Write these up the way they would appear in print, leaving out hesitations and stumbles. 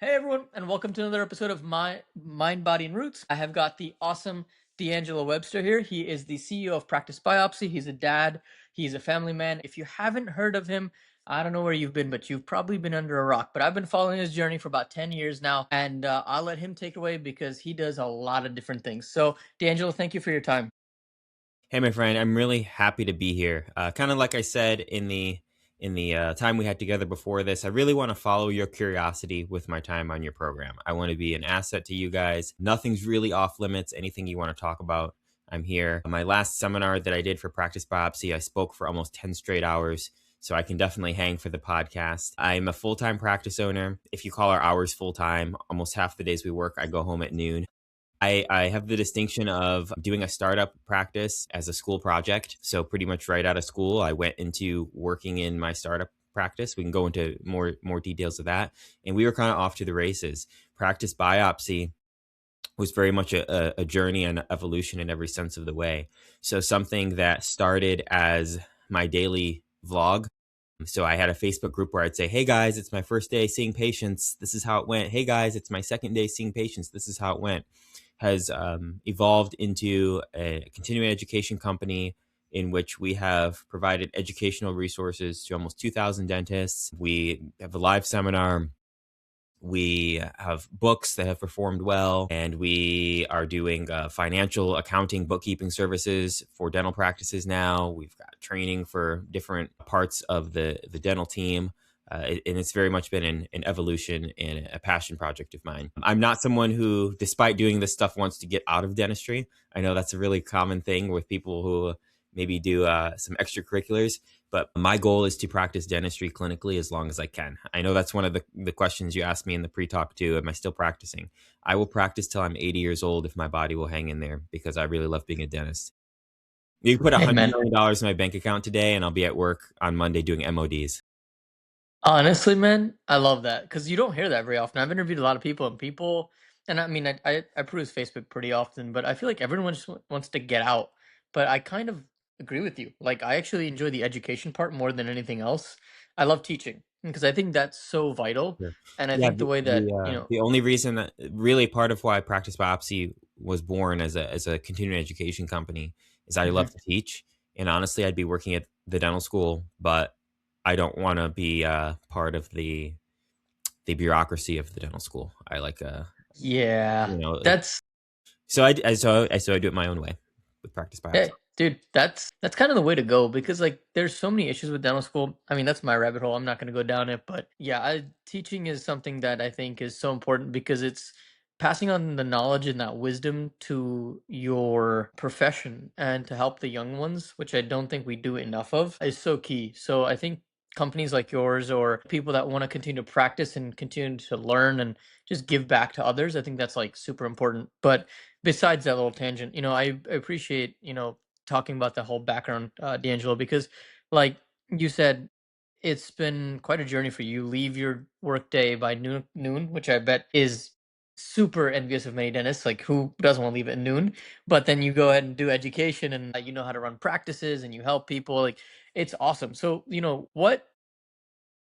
Hey everyone, and welcome to another episode of My Mind, Body, and Roots. I have got the awesome D'Angelo Webster here. He is the CEO of Practice Biopsy. He's a dad. He's a family man. If you haven't heard of him, I don't know where you've been, but you've probably been under a rock. But I've been following his journey for about 10 years now, and I'll let him take it away because he does a lot of different things. So, D'Angelo, thank you for your time. Hey, my friend, I'm really happy to be here. Kind of like I said in the time we had together before this, I really want to follow your curiosity with my time on your program. I want to be an asset to you guys. Nothing's really off limits. Anything you want to talk about, I'm here. My last seminar that I did for Practice Biopsy, I spoke for almost 10 straight hours. So I can definitely hang for the podcast. I'm a full-time practice owner. If you call our hours full-time, almost half the days we work, I go home at noon. I have the distinction of doing a startup practice as a school project. So pretty much right out of school, I went into working in my startup practice. We can go into more details of that. And we were kind of off to the races. Practice Biopsy was very much a journey and evolution in every sense of the way. So something that started as my daily vlog. So I had a Facebook group where I'd say, hey guys, it's my first day seeing patients. This is how it went. Hey guys, it's my second day seeing patients. This is how it went. Has evolved into a continuing education company in which we have provided educational resources to almost 2,000 dentists. We have a live seminar. We have books that have performed well, and we are doing financial accounting, bookkeeping services for dental practices now. We've got training for different parts of the dental team. And it's very much been an evolution and a passion project of mine. I'm not someone who, despite doing this stuff, wants to get out of dentistry. I know that's a really common thing with people who maybe do some extracurriculars, but my goal is to practice dentistry clinically as long as I can. I know that's one of the questions you asked me in the pre-talk too. Am I still practicing? I will practice till I'm 80 years old if my body will hang in there because I really love being a dentist. You can put $100 Amen. million in my bank account today and I'll be at work on Monday doing MODs. Honestly, man, I love that because you don't hear that very often. I've interviewed a lot of people, and I mean, I peruse Facebook pretty often, but I feel like everyone just wants to get out. But I kind of agree with you. Like, I actually enjoy the education part more than anything else. I love teaching because I think that's so vital, Sure. and I Yeah, think the way that the only reason that really part of why Practice Biopsy was born as a continuing education company is I love Mhm. to teach, and honestly, I'd be working at the dental school, but I don't want to be part of the bureaucracy of the dental school. I like Yeah, like that's so I do it my own way with Practice Biopsy. Hey, dude, that's kind of the way to go because like there's so many issues with dental school. I mean, that's my rabbit hole. I'm not going to go down it, but yeah, teaching is something that I think is so important because it's passing on the knowledge and that wisdom to your profession and to help the young ones, which I don't think we do enough of, is so key. So I think companies like yours or people that want to continue to practice and continue to learn and just give back to others, I think that's like super important. But besides that little tangent, I appreciate, talking about the whole background, D'Angelo, because like you said, it's been quite a journey for you. Leave your work day by noon, which I bet is super envious of many dentists. Like who doesn't want to leave at noon? But then you go ahead and do education and you know how to run practices and you help people. Like it's awesome. So, what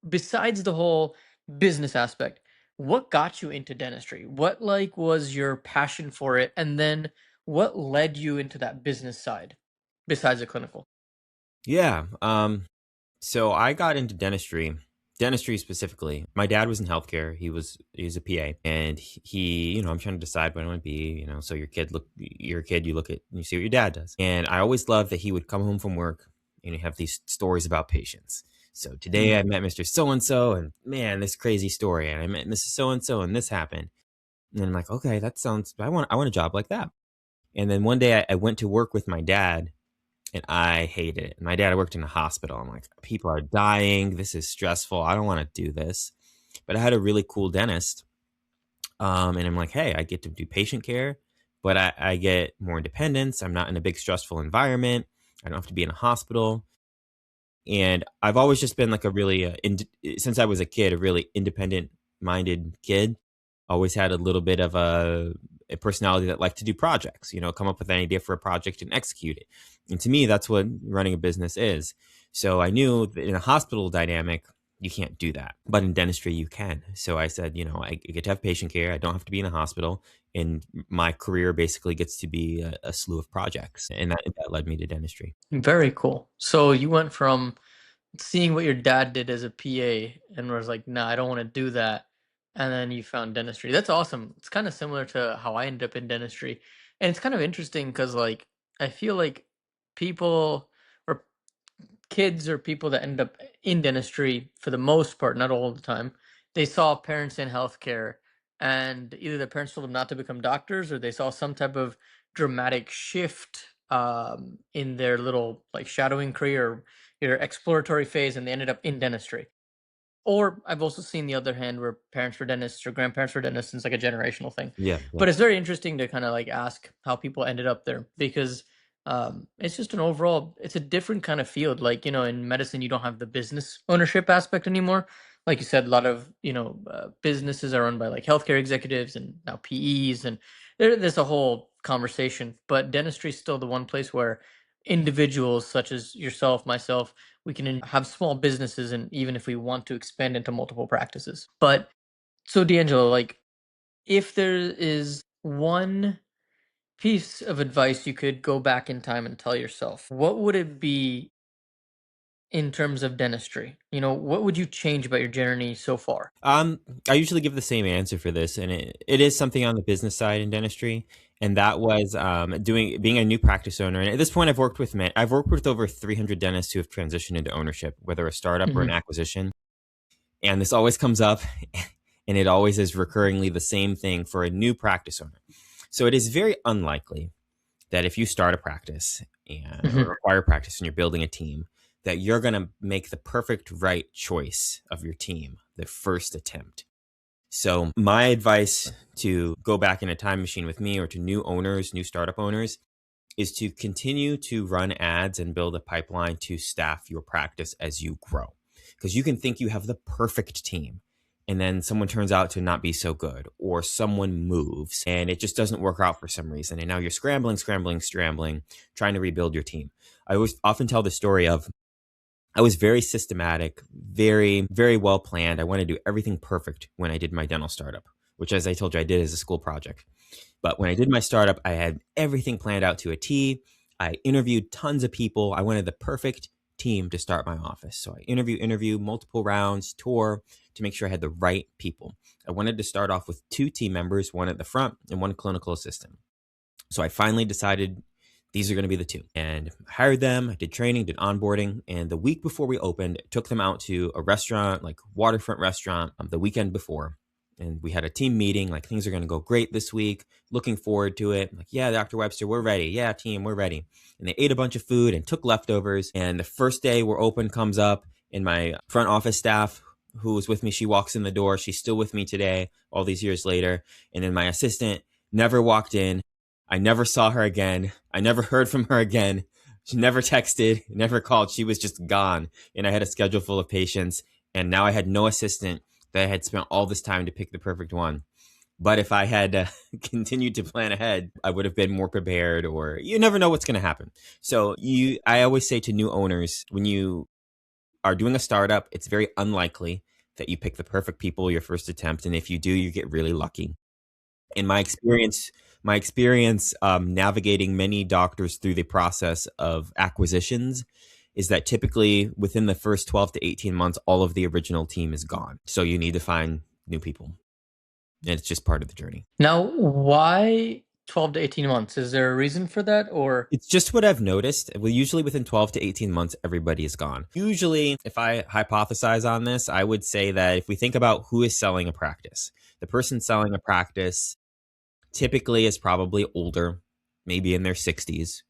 besides the whole business aspect, what got you into dentistry? What like was your passion for it? And then what led you into that business side besides the clinical? Yeah. So I got into dentistry specifically. My dad was in healthcare. He was a PA, and I'm trying to decide what I want to be. So you're a kid. You see what your dad does, and I always loved that he would come home from work and he'd have these stories about patients. So today I Mm. met Mr. So and so, and man, this crazy story, and I met Mrs. So and so, and this happened. And I'm like, okay, that sounds. I want a job like that. And then one day I went to work with my dad and I hated it. My dad worked in a hospital. I'm like, people are dying. This is stressful. I don't want to do this. But I had a really cool dentist. And I'm like, hey, I get to do patient care, but I get more independence. I'm not in a big stressful environment. I don't have to be in a hospital. And I've always just been like a really, since I was a kid, a really independent minded kid. Always had a little bit of a personality that liked to do projects, come up with an idea for a project and execute it. And to me, that's what running a business is. So I knew that in a hospital dynamic, you can't do that. But in dentistry, you can. So I said, I get to have patient care. I don't have to be in a hospital. And my career basically gets to be a slew of projects. And that led me to dentistry. Very cool. So you went from seeing what your dad did as a PA and was like, "Nah, I don't want to do that." And then you found dentistry. That's awesome. It's kind of similar to how I ended up in dentistry. And it's kind of interesting because like I feel like people or kids or people that end up in dentistry for the most part, not all the time, they saw parents in healthcare and either their parents told them not to become doctors or they saw some type of dramatic shift in their little like shadowing career or exploratory phase and they ended up in dentistry. Or I've also seen the other hand where parents were dentists or grandparents were dentists, and it's like a generational thing. Yeah. But it's very interesting to kind of like ask how people ended up there because it's just an overall, it's a different kind of field. Like, in medicine, you don't have the business ownership aspect anymore. Like you said, a lot of, businesses are run by like healthcare executives and now PEs, and there's a whole conversation. But dentistry is still the one place where individuals such as yourself, myself, we can have small businesses and even if we want to expand into multiple practices. But so D'Angelo, like if there is one piece of advice you could go back in time and tell yourself, what would it be in terms of dentistry? What would you change about your journey so far? I usually give the same answer for this, and it is something on the business side in dentistry, and that was doing being a new practice owner. And at this point, I've worked with over 300 dentists who have transitioned into ownership, whether a startup or an Hmm. acquisition. And this always comes up, and it always is recurringly the same thing for a new practice owner. So it is very unlikely that if you start a practice or Hmm. acquire a practice and you're building a team, that you're going to make the perfect right choice of your team the first attempt. So my advice to go back in a time machine with me or to new owners, new startup owners, is to continue to run ads and build a pipeline to staff your practice as you grow. Because you can think you have the perfect team, and then someone turns out to not be so good, or someone moves and it just doesn't work out for some reason. And now you're scrambling, trying to rebuild your team. I always often tell the story of I was very systematic, very, very well planned. I wanted to do everything perfect when I did my dental startup, which, as I told you, I did as a school project. But when I did my startup, I had everything planned out to a T. I interviewed tons of people. I wanted the perfect team to start my office. So I interview, multiple rounds, tour to make sure I had the right people. I wanted to start off with 2 team members, one at the front and one clinical assistant. So I finally decided these are going to be the 2 and hired them. I did training, did onboarding. And the week before we opened, took them out to a restaurant, like waterfront restaurant, the weekend before. And we had a team meeting, like things are going to go great this week. Looking forward to it. Like, yeah, Dr. Webster, we're ready. Yeah, team, we're ready. And they ate a bunch of food and took leftovers. And the first day we're open comes up, and my front office staff who was with me, she walks in the door. She's still with me today, all these years later. And then my assistant never walked in. I never saw her again. I never heard from her again. She never texted, never called. She was just gone. And I had a schedule full of patients. And now I had no assistant that I had spent all this time to pick the perfect one. But if I had continued to plan ahead, I would have been more prepared, or you never know what's going to happen. So I always say to new owners, when you are doing a startup, it's very unlikely that you pick the perfect people your first attempt. And if you do, you get really lucky. In my experience navigating many doctors through the process of acquisitions is that typically within the first 12 to 18 months, all of the original team is gone. So you need to find new people. And it's just part of the journey. Now, why 12 to 18 months? Is there a reason for that or? It's just what I've noticed. Well, usually within 12 to 18 months, everybody is gone. Usually, if I hypothesize on this, I would say that if we think about who is selling a practice, the person selling a practice typically is probably older, maybe in their 60s.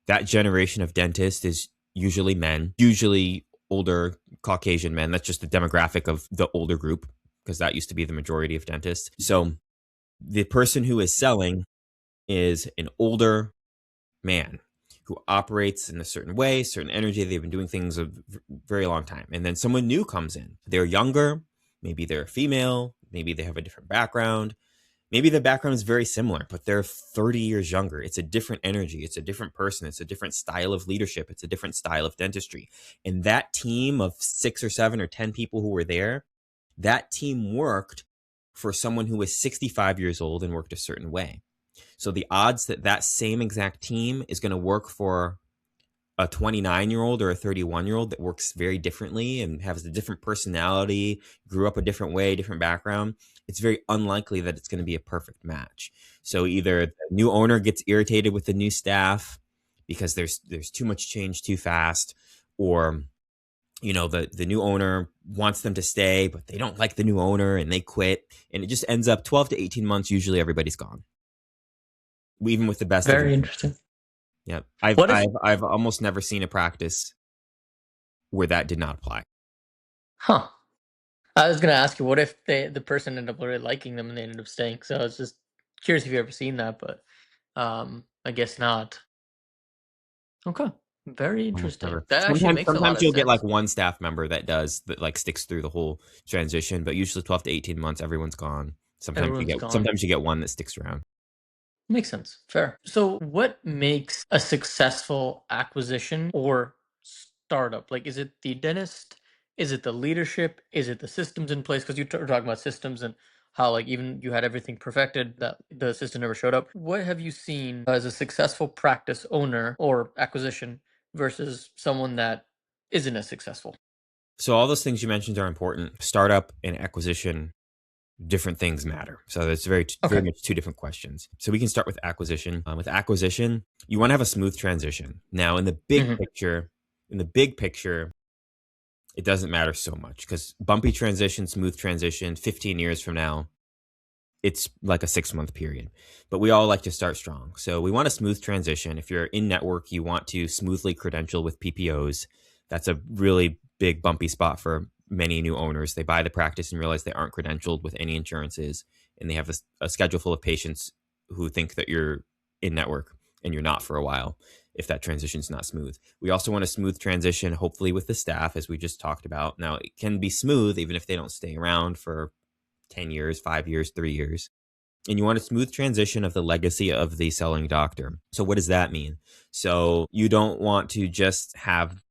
That generation of dentists is usually men, usually older Caucasian men. That's just the demographic of the older group because that used to be the majority of dentists. So the person who is selling is an older man who operates in a certain way, certain energy. They've been doing things a very long time. And then someone new comes in. They're younger, maybe they're female, maybe they have a different background, Maybe the background is very similar, but they're 30 years younger. It's a different energy. It's a different person. It's a different style of leadership. It's a different style of dentistry. And that team of 6 or 7 or 10 people who were there, that team worked for someone who was 65 years old and worked a certain way. So the odds that that same exact team is going to work for a 29-year-old or a 31-year-old that works very differently and has a different personality, grew up a different way, different background, it's very unlikely that it's going to be a perfect match. So either the new owner gets irritated with the new staff because there's too much change too fast, or the new owner wants them to stay, but they don't like the new owner and they quit, and it just ends up 12 to 18 months. Usually, everybody's gone, even with the best of Very them. interesting. Yeah, I've What if, I've I've almost never seen a practice where that did not apply. huh? I was gonna ask you, what if the person ended up really liking them and they ended up staying? So I was just curious if you ever seen that, but I guess not. Okay, very Almost interesting. never. That actually Sometimes makes a lot sometimes of you'll get like sense. one staff member that like sticks through the whole transition, but usually 12 to 18 months, everyone's gone. Everyone's gone. Sometimes you get one that sticks around. Makes sense. Fair. So, what makes a successful acquisition or startup? Like, is it the dentist? Is it the leadership? Is it the systems in place? Because were talking about systems and how, like, even you had everything perfected, that the system never showed up. What have you seen as a successful practice owner or acquisition versus someone that isn't as successful? So all those things you mentioned are important. Startup and acquisition, different things matter. So it's very Okay. much two different questions. So we can start with acquisition. With acquisition, you want to have a smooth transition. Now, Hmm. in the big picture, it doesn't matter so much because bumpy transition, smooth transition, 15 years from now, it's like a 6 month period. But we all like to start strong. So we want a smooth transition. If you're in network, you want to smoothly credential with PPOs. That's a really big bumpy spot for many new owners. They buy the practice and realize they aren't credentialed with any insurances, and they have a schedule full of patients who think that you're in network and you're not for a while if that transition's not smooth. We also want a smooth transition, hopefully with the staff, as we just talked about. Now, it can be smooth even if they don't stay around for 10 years, 5 years, 3 years. And you want a smooth transition of the legacy of the selling doctor. So, what does that mean? So, you don't want to just have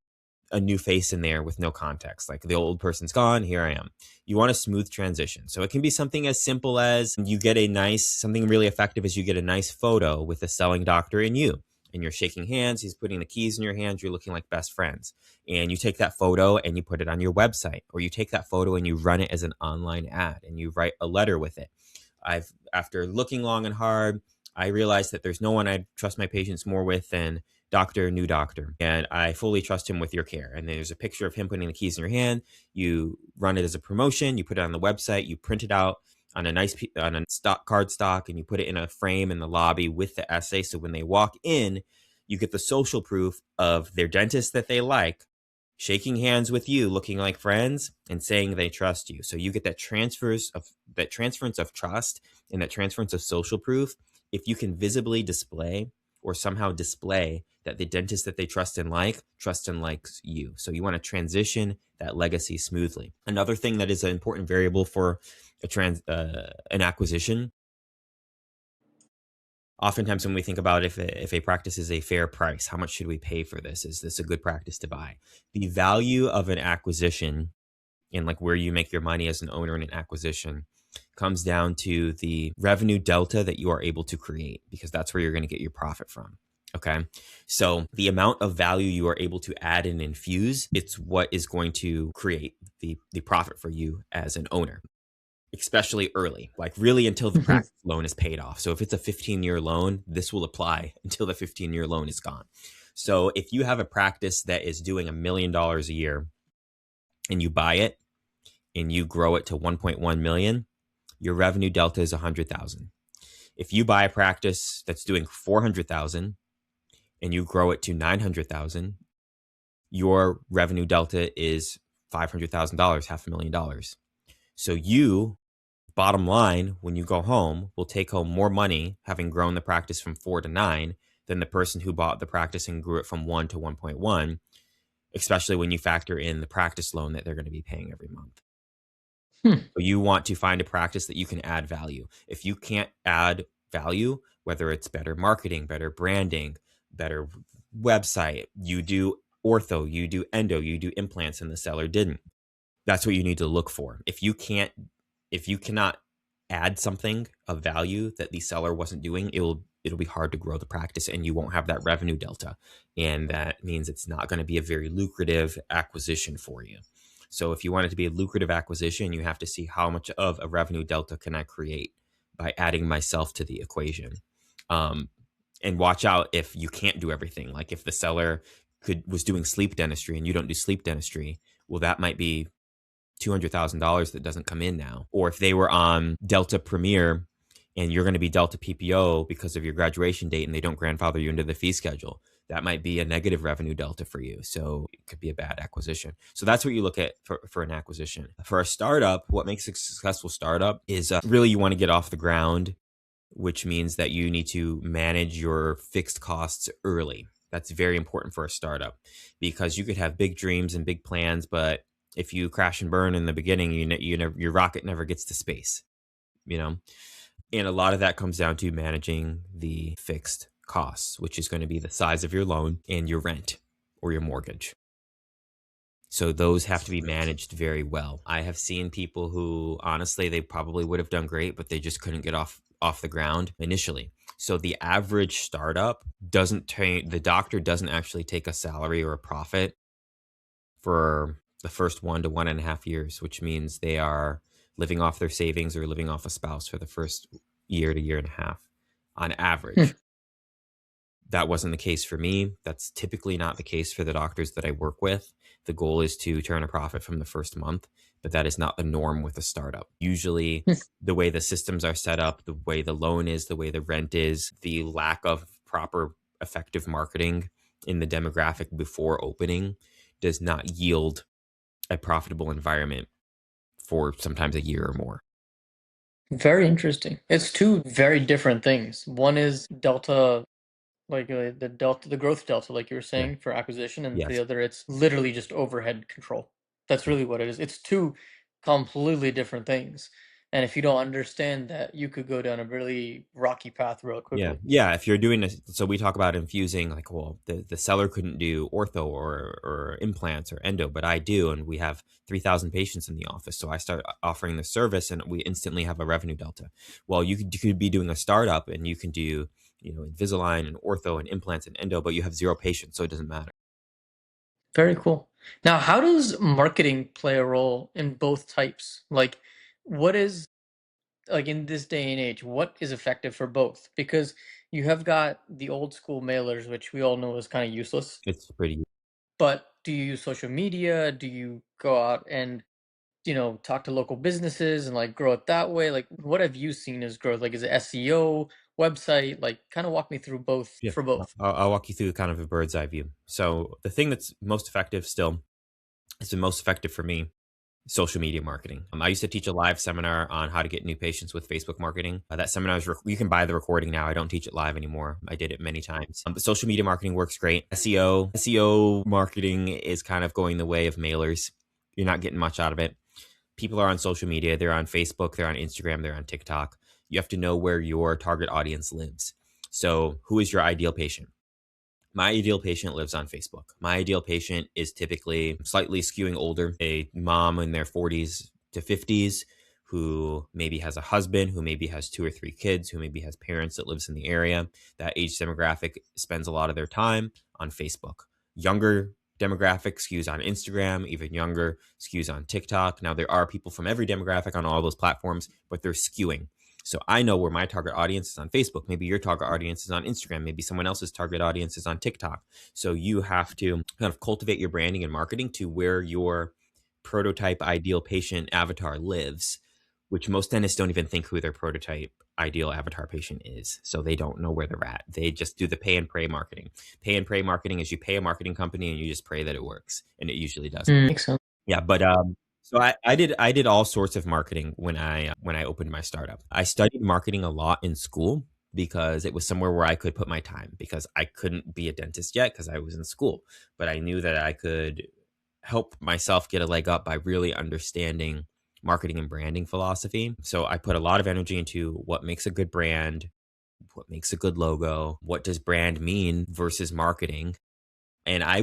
a new face in there with no context. Like the old person's gone, here I am. You want a smooth transition. So, it can be something as simple as something really effective is you get a nice photo with the selling doctor and you. And you're shaking hands, he's putting the keys in your hands, you're looking like best friends. And you take that photo and you put it on your website, or you take that photo and you run it as an online ad and you write a letter with it. After looking long and hard, I realized that there's no one I trust my patients more with than new doctor, and I fully trust him with your care. And there's a picture of him putting the keys in your hand. You run it as a promotion. You put it on the website. You print it out on a stock cardstock, and you put it in a frame in the lobby with the essay. So when they walk in, you get the social proof of their dentist that they like shaking hands with you, looking like friends, and saying they trust you. So you get that transference of trust and that transference of social proof if you can visibly display or somehow display that the dentist that they trust and likes you. So you want to transition that legacy smoothly. Another thing that is an important variable for an acquisition. Oftentimes, when we think about if a practice is a fair price, how much should we pay for this? Is this a good practice to buy? The value of an acquisition and like where you make your money as an owner in an acquisition comes down to the revenue delta that you are able to create, because that's where you're going to get your profit from. Okay. So the amount of value you are able to add and infuse, it's what is going to create the profit for you as an owner, especially early, like really until the Hmm. practice loan is paid off. So if it's a 15-year loan, this will apply until the 15-year loan is gone. So if you have a practice that is doing $1 million a year and you buy it and you grow it to 1.1 million, your revenue delta is 100,000. If you buy a practice that's doing 400,000 and you grow it to 900,000, your revenue delta is $500,000, $500,000. So you, bottom line, when you go home, will take home more money having grown the practice from 4 to 9 than the person who bought the practice and grew it from 1 to 1.1, especially when you factor in the practice loan that they're going to be paying every month. Hmm. So you want to find a practice that you can add value. If you can't add value, whether it's better marketing, better branding, better website, you do ortho, you do endo, you do implants, and the seller didn't. That's what you need to look for. If you cannot add something of value that the seller wasn't doing, it'll be hard to grow the practice and you won't have that revenue delta. And that means it's not going to be a very lucrative acquisition for you. So if you want it to be a lucrative acquisition, you have to see how much of a revenue delta can I create by adding myself to the equation. Um, and watch out if you can't do everything. Like if the seller was doing sleep dentistry and you don't do sleep dentistry, well, that might be $200,000 that doesn't come in now. Or if they were on Delta Premier and you're going to be Delta PPO because of your graduation date and they don't grandfather you into the fee schedule, that might be a negative revenue delta for you. So it could be a bad acquisition. So that's what you look at for an acquisition. For a startup, what makes a successful startup is really you want to get off the ground, which means that you need to manage your fixed costs early. That's very important for a startup because you could have big dreams and big plans, but if you crash and burn in the beginning, your rocket never gets to space, you know? And a lot of that comes down to managing the fixed costs, which is going to be the size of your loan and your rent or your mortgage. So those have to be managed very well. I have seen people who honestly they probably would have done great, but they just couldn't get off the ground initially. So the average startup the doctor doesn't actually take a salary or a profit for the first 1 to 1.5 years, which means they are living off their savings or living off a spouse for the first year to year and a half on Hmm. average. That wasn't the case for me. That's typically not the case for the doctors that I work with. The goal is to turn a profit from the first month, but that is not the norm with a startup. Usually, Hmm. the way the systems are set up, the way the loan is, the way the rent is, the lack of proper effective marketing in the demographic before opening does not yield a profitable environment for sometimes a year or more. Very interesting. It's two very different things. One is delta, like the delta, the growth delta, like you were Yeah. saying, for acquisition, and the Yes. other, it's literally just overhead control. That's really what it is. It's two completely different things. And if you don't understand that, you could go down a really rocky path real Yeah. quickly. Yeah. If you're doing this, so we talk about infusing, like, well, the seller couldn't do ortho or implants or endo, but I do. And we have 3,000 patients in the office. So I start offering the service and we instantly have a revenue delta. Well, you could be doing a startup and you can do, Invisalign and ortho and implants and endo, but you have zero patients. So it doesn't matter. Very cool. Now, how does marketing play a role in both types? Like, what is like in this day and age, what is effective for both? Because you have got the old school mailers, which we all know is kind of useless. It's pretty, But do you use social media? Do you go out and, talk to local businesses and like grow it that way? Like, what have you seen as growth? Like, is it SEO, website? Like, kind of walk me through both yeah. for both. I'll walk you through kind of a bird's eye view. So the thing that's most effective still is the most effective for me social media marketing. I used to teach a live seminar on how to get new patients with Facebook marketing. That seminar is you can buy the recording now. I don't teach it live anymore. I did it many times. But social media marketing works great. SEO marketing is kind of going the way of mailers. You're not getting much out of it. People are on social media. They're on Facebook. They're on Instagram. They're on TikTok. You have to know where your target audience lives. So, who is your ideal patient? My ideal patient lives on Facebook. My ideal patient is typically slightly skewing older, a mom in their 40s to 50s who maybe has a husband, who maybe has 2 or 3 kids, who maybe has parents that lives in the area. That age demographic spends a lot of their time on Facebook. Younger demographic skews on Instagram, even younger skews on TikTok. Now there are people from every demographic on all those platforms, but they're skewing. So I know where my target audience is on Facebook. Maybe your target audience is on Instagram. Maybe someone else's target audience is on TikTok. So you have to kind of cultivate your branding and marketing to where your prototype ideal patient avatar lives, which most dentists don't even think who their prototype ideal avatar patient is. So they don't know where they're at. They just do the pay and pray marketing. Pay and pray marketing is you pay a marketing company and you just pray that it works. And it usually doesn't. Makes sense. Yeah, but so I did all sorts of marketing when I opened my startup. I studied marketing a lot in school because it was somewhere where I could put my time because I couldn't be a dentist yet because I was in school, but I knew that I could help myself get a leg up by really understanding marketing and branding philosophy. So I put a lot of energy into what makes a good brand, what makes a good logo, what does brand mean versus marketing. And I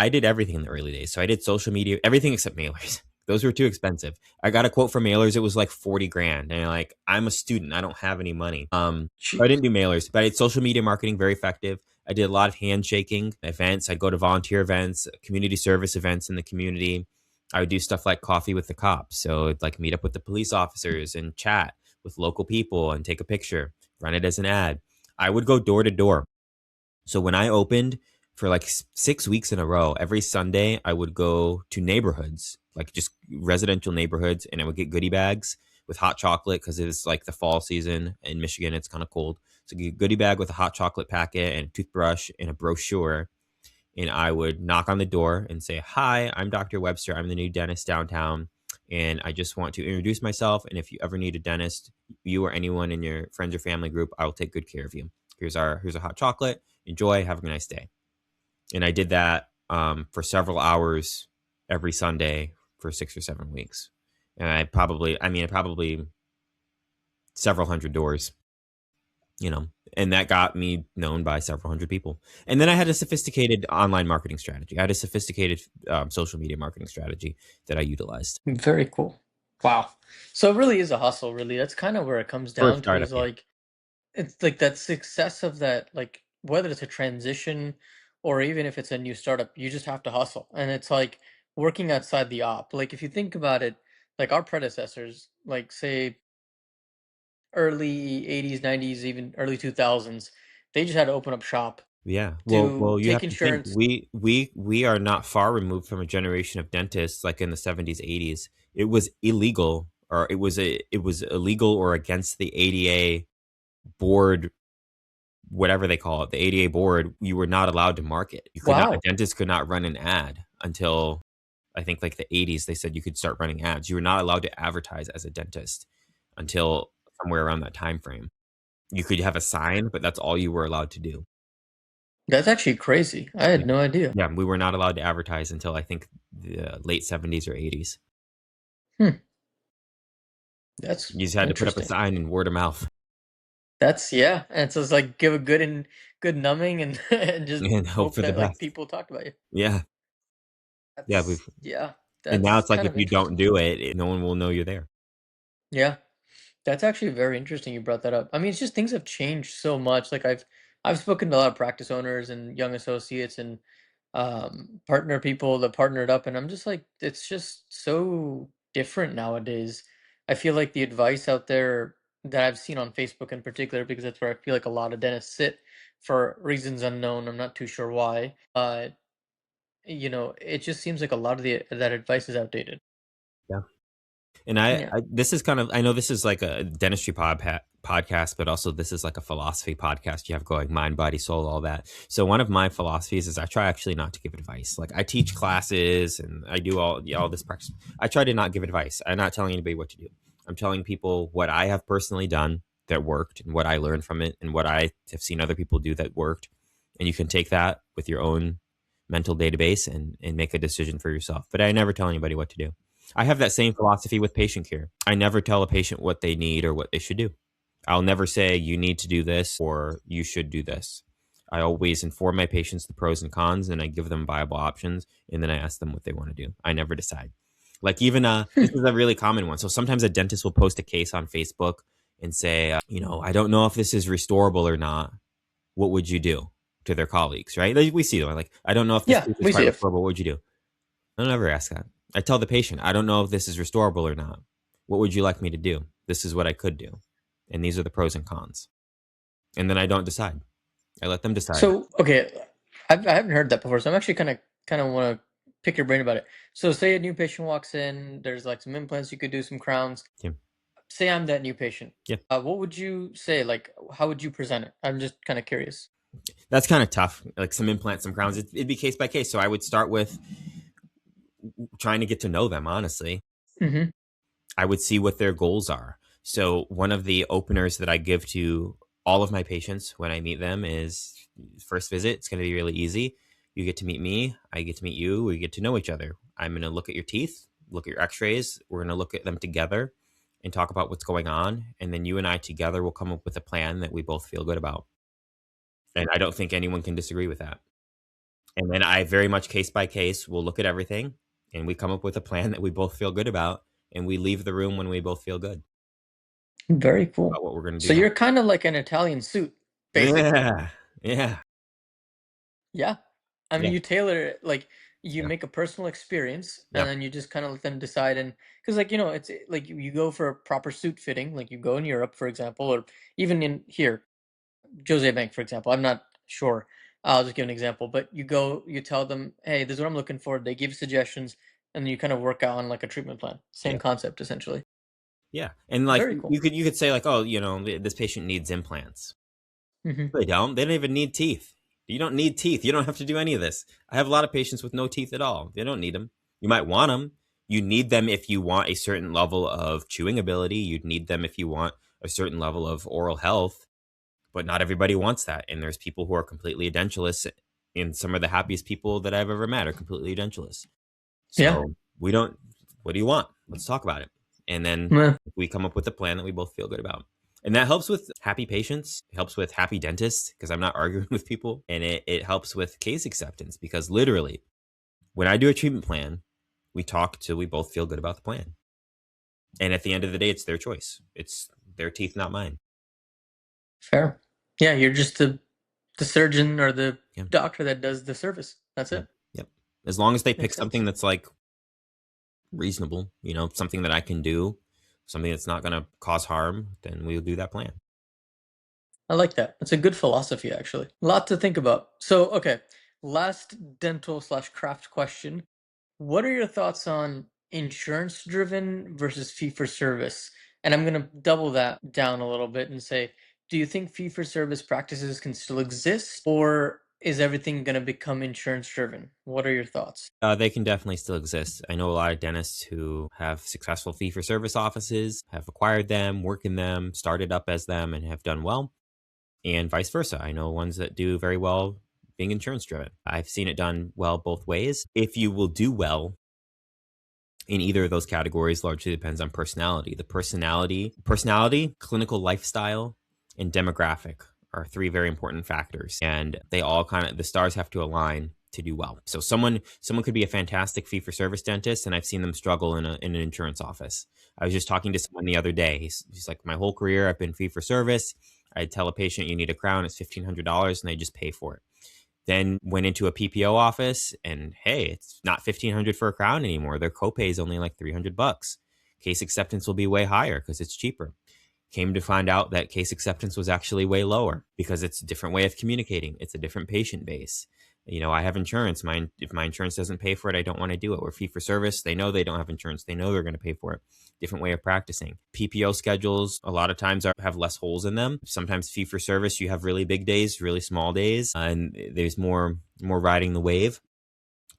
did everything in the early days. So I did social media, everything except mailers. Those were too expensive. I got a quote for mailers. It was like 40 grand. And like, I'm a student. I don't have any money. So I Jeez. didn't do mailers, but I did social media marketing, very effective. I did a lot of handshaking events. I'd go to volunteer events, community service events in the community. I would do stuff like coffee with the cops. So I'd like meet up with the police officers and chat with local people and take a picture, run it as an ad. I would go door to door. So when I opened for like 6 weeks in a row, every Sunday I would go to neighborhoods, like just residential neighborhoods, and I would get goodie bags with hot chocolate because it's like the fall season in Michigan. It's kind of cold. So get a goodie bag with a hot chocolate packet and a toothbrush and a brochure. And I would knock on the door and say, "Hi, I'm Dr. Webster. I'm the new dentist downtown. And I just want to introduce myself. And if you ever need a dentist, you or anyone in your friends or family group, I will take good care of you. Here's a hot chocolate. Enjoy. Have a nice day." And I did that for several hours every Sunday for 6 or 7 weeks. And I probably several hundred doors, and that got me known by several hundred people. And then I had a sophisticated online marketing strategy. I had a sophisticated social media marketing strategy that I utilized Very cool. Wow. So it really is a hustle, really. That's kind of where it comes for a down to startup. is Yeah. like it's like that success of that, like whether it's a transition or even if it's a new startup, you just have to hustle. And it's like working outside the op. Like if you think about it, like our predecessors, like say early 80s, 90s, even early 2000s, they just had to open up shop Yeah. to You take have to think insurance. we are not far removed from a generation of dentists like in the 70s, 80s. It was illegal, or it was illegal or against the ADA board, whatever they call it, the ADA board. You were not allowed to market. A Wow. dentist could not run an ad until I think like the 80s. They said you could start running ads. You were not allowed to advertise as a dentist until somewhere around that time frame. You could have a sign, but that's all you were allowed to do. That's actually crazy. I Yeah. had no idea. Yeah, we were not allowed to advertise until I think the late 70s or 80s. Hmm. That's You just had to put up a interesting. sign and word of mouth That's yeah, and so it's like give a good numbing and and just and hope hope for the that like best. people talk about you. Yeah. Yeah, That's yeah, and now that's it's like kind if of you don't interesting. do it, no one will know you're there. Yeah, that's actually very interesting you brought that up. I mean, it's just things have changed so much. Like I've spoken to a lot of practice owners and young associates and partner people that partnered up, and I'm just like it's just so different nowadays. I feel like the advice out there that I've seen on Facebook in particular, because that's where I feel like a lot of dentists sit for reasons unknown. I'm not too sure why. It just seems like a lot of the that advice is outdated. Yeah. And Yeah. this is kind of, I know this is like a dentistry podcast, but also this is like a philosophy podcast you have going, mind, body, soul, all that. So one of my philosophies is I try actually not to give advice. Like I teach classes and I do all this practice. I try to not give advice. I'm not telling anybody what to do. I'm telling people what I have personally done that worked and what I learned from it and what I have seen other people do that worked. And you can take that with your own mental database and make a decision for yourself. But I never tell anybody what to do. I have that same philosophy with patient care. I never tell a patient what they need or what they should do. I'll never say you need to do this or you should do this. I always inform my patients the pros and cons and I give them viable options and then I ask them what they want to do. I never decide. Like even this is a really common one. So sometimes a dentist will post a case on Facebook and say, I don't know if this is restorable or not. What would you do to their colleagues, right? Like, we see them like, I don't know if this Yeah, tooth is we quite see it. restorable. What would you do? I don't ever ask that. I tell the patient, I don't know if this is restorable or not. What would you like me to do? This is what I could do. And these are the pros and cons. And then I don't decide. I let them decide. So okay, I haven't heard that before, so I'm actually kind of want to pick your brain about it. So say a new patient walks in, there's like some implants you could do, some crowns. Yeah. Say I'm that new patient. Yeah. What would you say? Like, how would you present it? I'm just kind of curious. That's kind of tough. Like some implants, some crowns. It'd be case by case. So I would start with trying to get to know them, honestly. Hmm. I would see what their goals are. So one of the openers that I give to all of my patients when I meet them is first visit. It's going to be really easy. You get to meet me. I get to meet you. We get to know each other. I'm going to look at your teeth. look at your x-rays. We're going to look at them together and talk about what's going on. And then you and I together will come up with a plan that we both feel good about. And I don't think anyone can disagree with that. And then I very much case by case will look at everything and we come up with a plan that we both feel good about. And we leave the room when we both feel good Very cool. about what we're going to So do next. you're kind of like an Italian suit, basically. Yeah. Yeah. Yeah. I mean, Yeah. you tailor it, like you Yeah. make a personal experience and Yep. then you just kind of let them decide. And because, like, it's like you go for a proper suit fitting, like you go in Europe, for example, or even in here, Jose Bank, for example. I'm not sure. I'll just give an example, but you go, you tell them, hey, this is what I'm looking for. They give suggestions, and then you kind of work out on like a treatment plan. Same Yeah. concept, essentially. Yeah. And like Very cool. you could say like, oh, this patient needs implants. Hmm. They don't. They don't even need teeth. You don't need teeth. You don't have to do any of this. I have a lot of patients with no teeth at all. They don't need them. You might want them. You need them if you want a certain level of chewing ability. You'd need them if you want a certain level of oral health, but not everybody wants that. And there's people who are completely edentulous, and some of the happiest people that I've ever met are completely edentulous. Yeah. So we don't, what do you want? Let's talk about it. And then Yeah. we come up with a plan that we both feel good about. And that helps with happy patients, it helps with happy dentists because I'm not arguing with people. And it helps with case acceptance because literally, when I do a treatment plan, we talk till we both feel good about the plan. And at the end of the day, it's their choice. It's their teeth, not mine. Fair. Yeah, you're just the surgeon or the Yeah. doctor that does the service. That's Yeah. it. Yep. As long as they pick Makes sense. something that's like reasonable, something that I can do, something that's not going to cause harm, then we'll do that plan. I like that. It's a good philosophy, actually. A lot to think about. So, okay, last dental slash craft question. What are your thoughts on insurance driven versus fee for service? And I'm going to double that down a little bit and say, do you think fee for service practices can still exist, or is everything going to become insurance driven? What are your thoughts? They can definitely still exist. I know a lot of dentists who have successful fee for service offices, have acquired them, work in them, started up as them, and have done well, and vice versa. I know ones that do very well being insurance driven. I've seen it done well both ways. If you will do well in either of those categories largely depends on personality. The personality, clinical lifestyle, and demographic are three very important factors. And they all the stars have to align to do well. So someone could be a fantastic fee for service dentist, and I've seen them struggle in an insurance office. I was just talking to someone the other day. He's like, my whole career I've been fee for service. I tell a patient you need a crown, it's $1,500, and they just pay for it. Then went into a PPO office and hey, it's not 1,500 for a crown anymore. Their copay is only like $300. Case acceptance will be way higher because it's cheaper. Came to find out that case acceptance was actually way lower because it's a different way of communicating. It's a different patient base. I have insurance. If my insurance doesn't pay for it, I don't want to do it. We're fee for service. They know they don't have insurance. They know they're going to pay for it. Different way of practicing. PPO schedules a lot of times have less holes in them. Sometimes fee for service, you have really big days, really small days, and there's more riding the wave.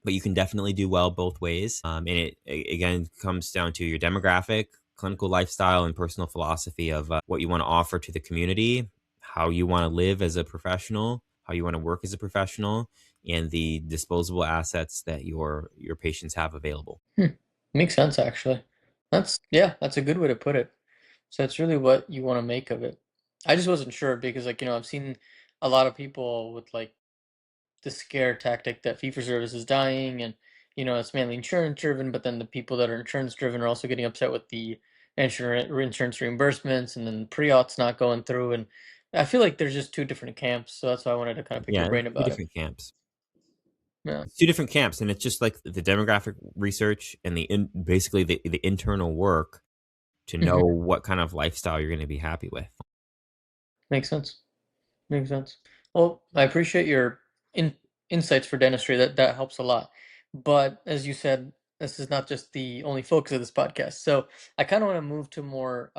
But you can definitely do well both ways. And it again comes down to your demographic, clinical lifestyle, and personal philosophy of what you want to offer to the community, how you want to live as a professional, how you want to work as a professional, and the disposable assets that your patients have available. Hmm. Makes sense, actually. Yeah, that's a good way to put it. So it's really what you want to make of it. I just wasn't sure because, like, I've seen a lot of people with like the scare tactic that fee for service is dying, and it's mainly insurance driven. But then the people that are insurance driven are also getting upset with the insurance reimbursements, and then pre-aut's not going through. And I feel like there's just two different camps. So that's why I wanted to kind of pick your Yeah, brain two about it. different camps. Yeah. It's two different camps, and it's just like the demographic research and basically the internal work to know Hmm. what kind of lifestyle you're going to be happy with. Makes sense. Makes sense. Well, I appreciate your in insights for dentistry. That helps a lot. But as you said, this is not just the only focus of this podcast. So I kind of want to move to more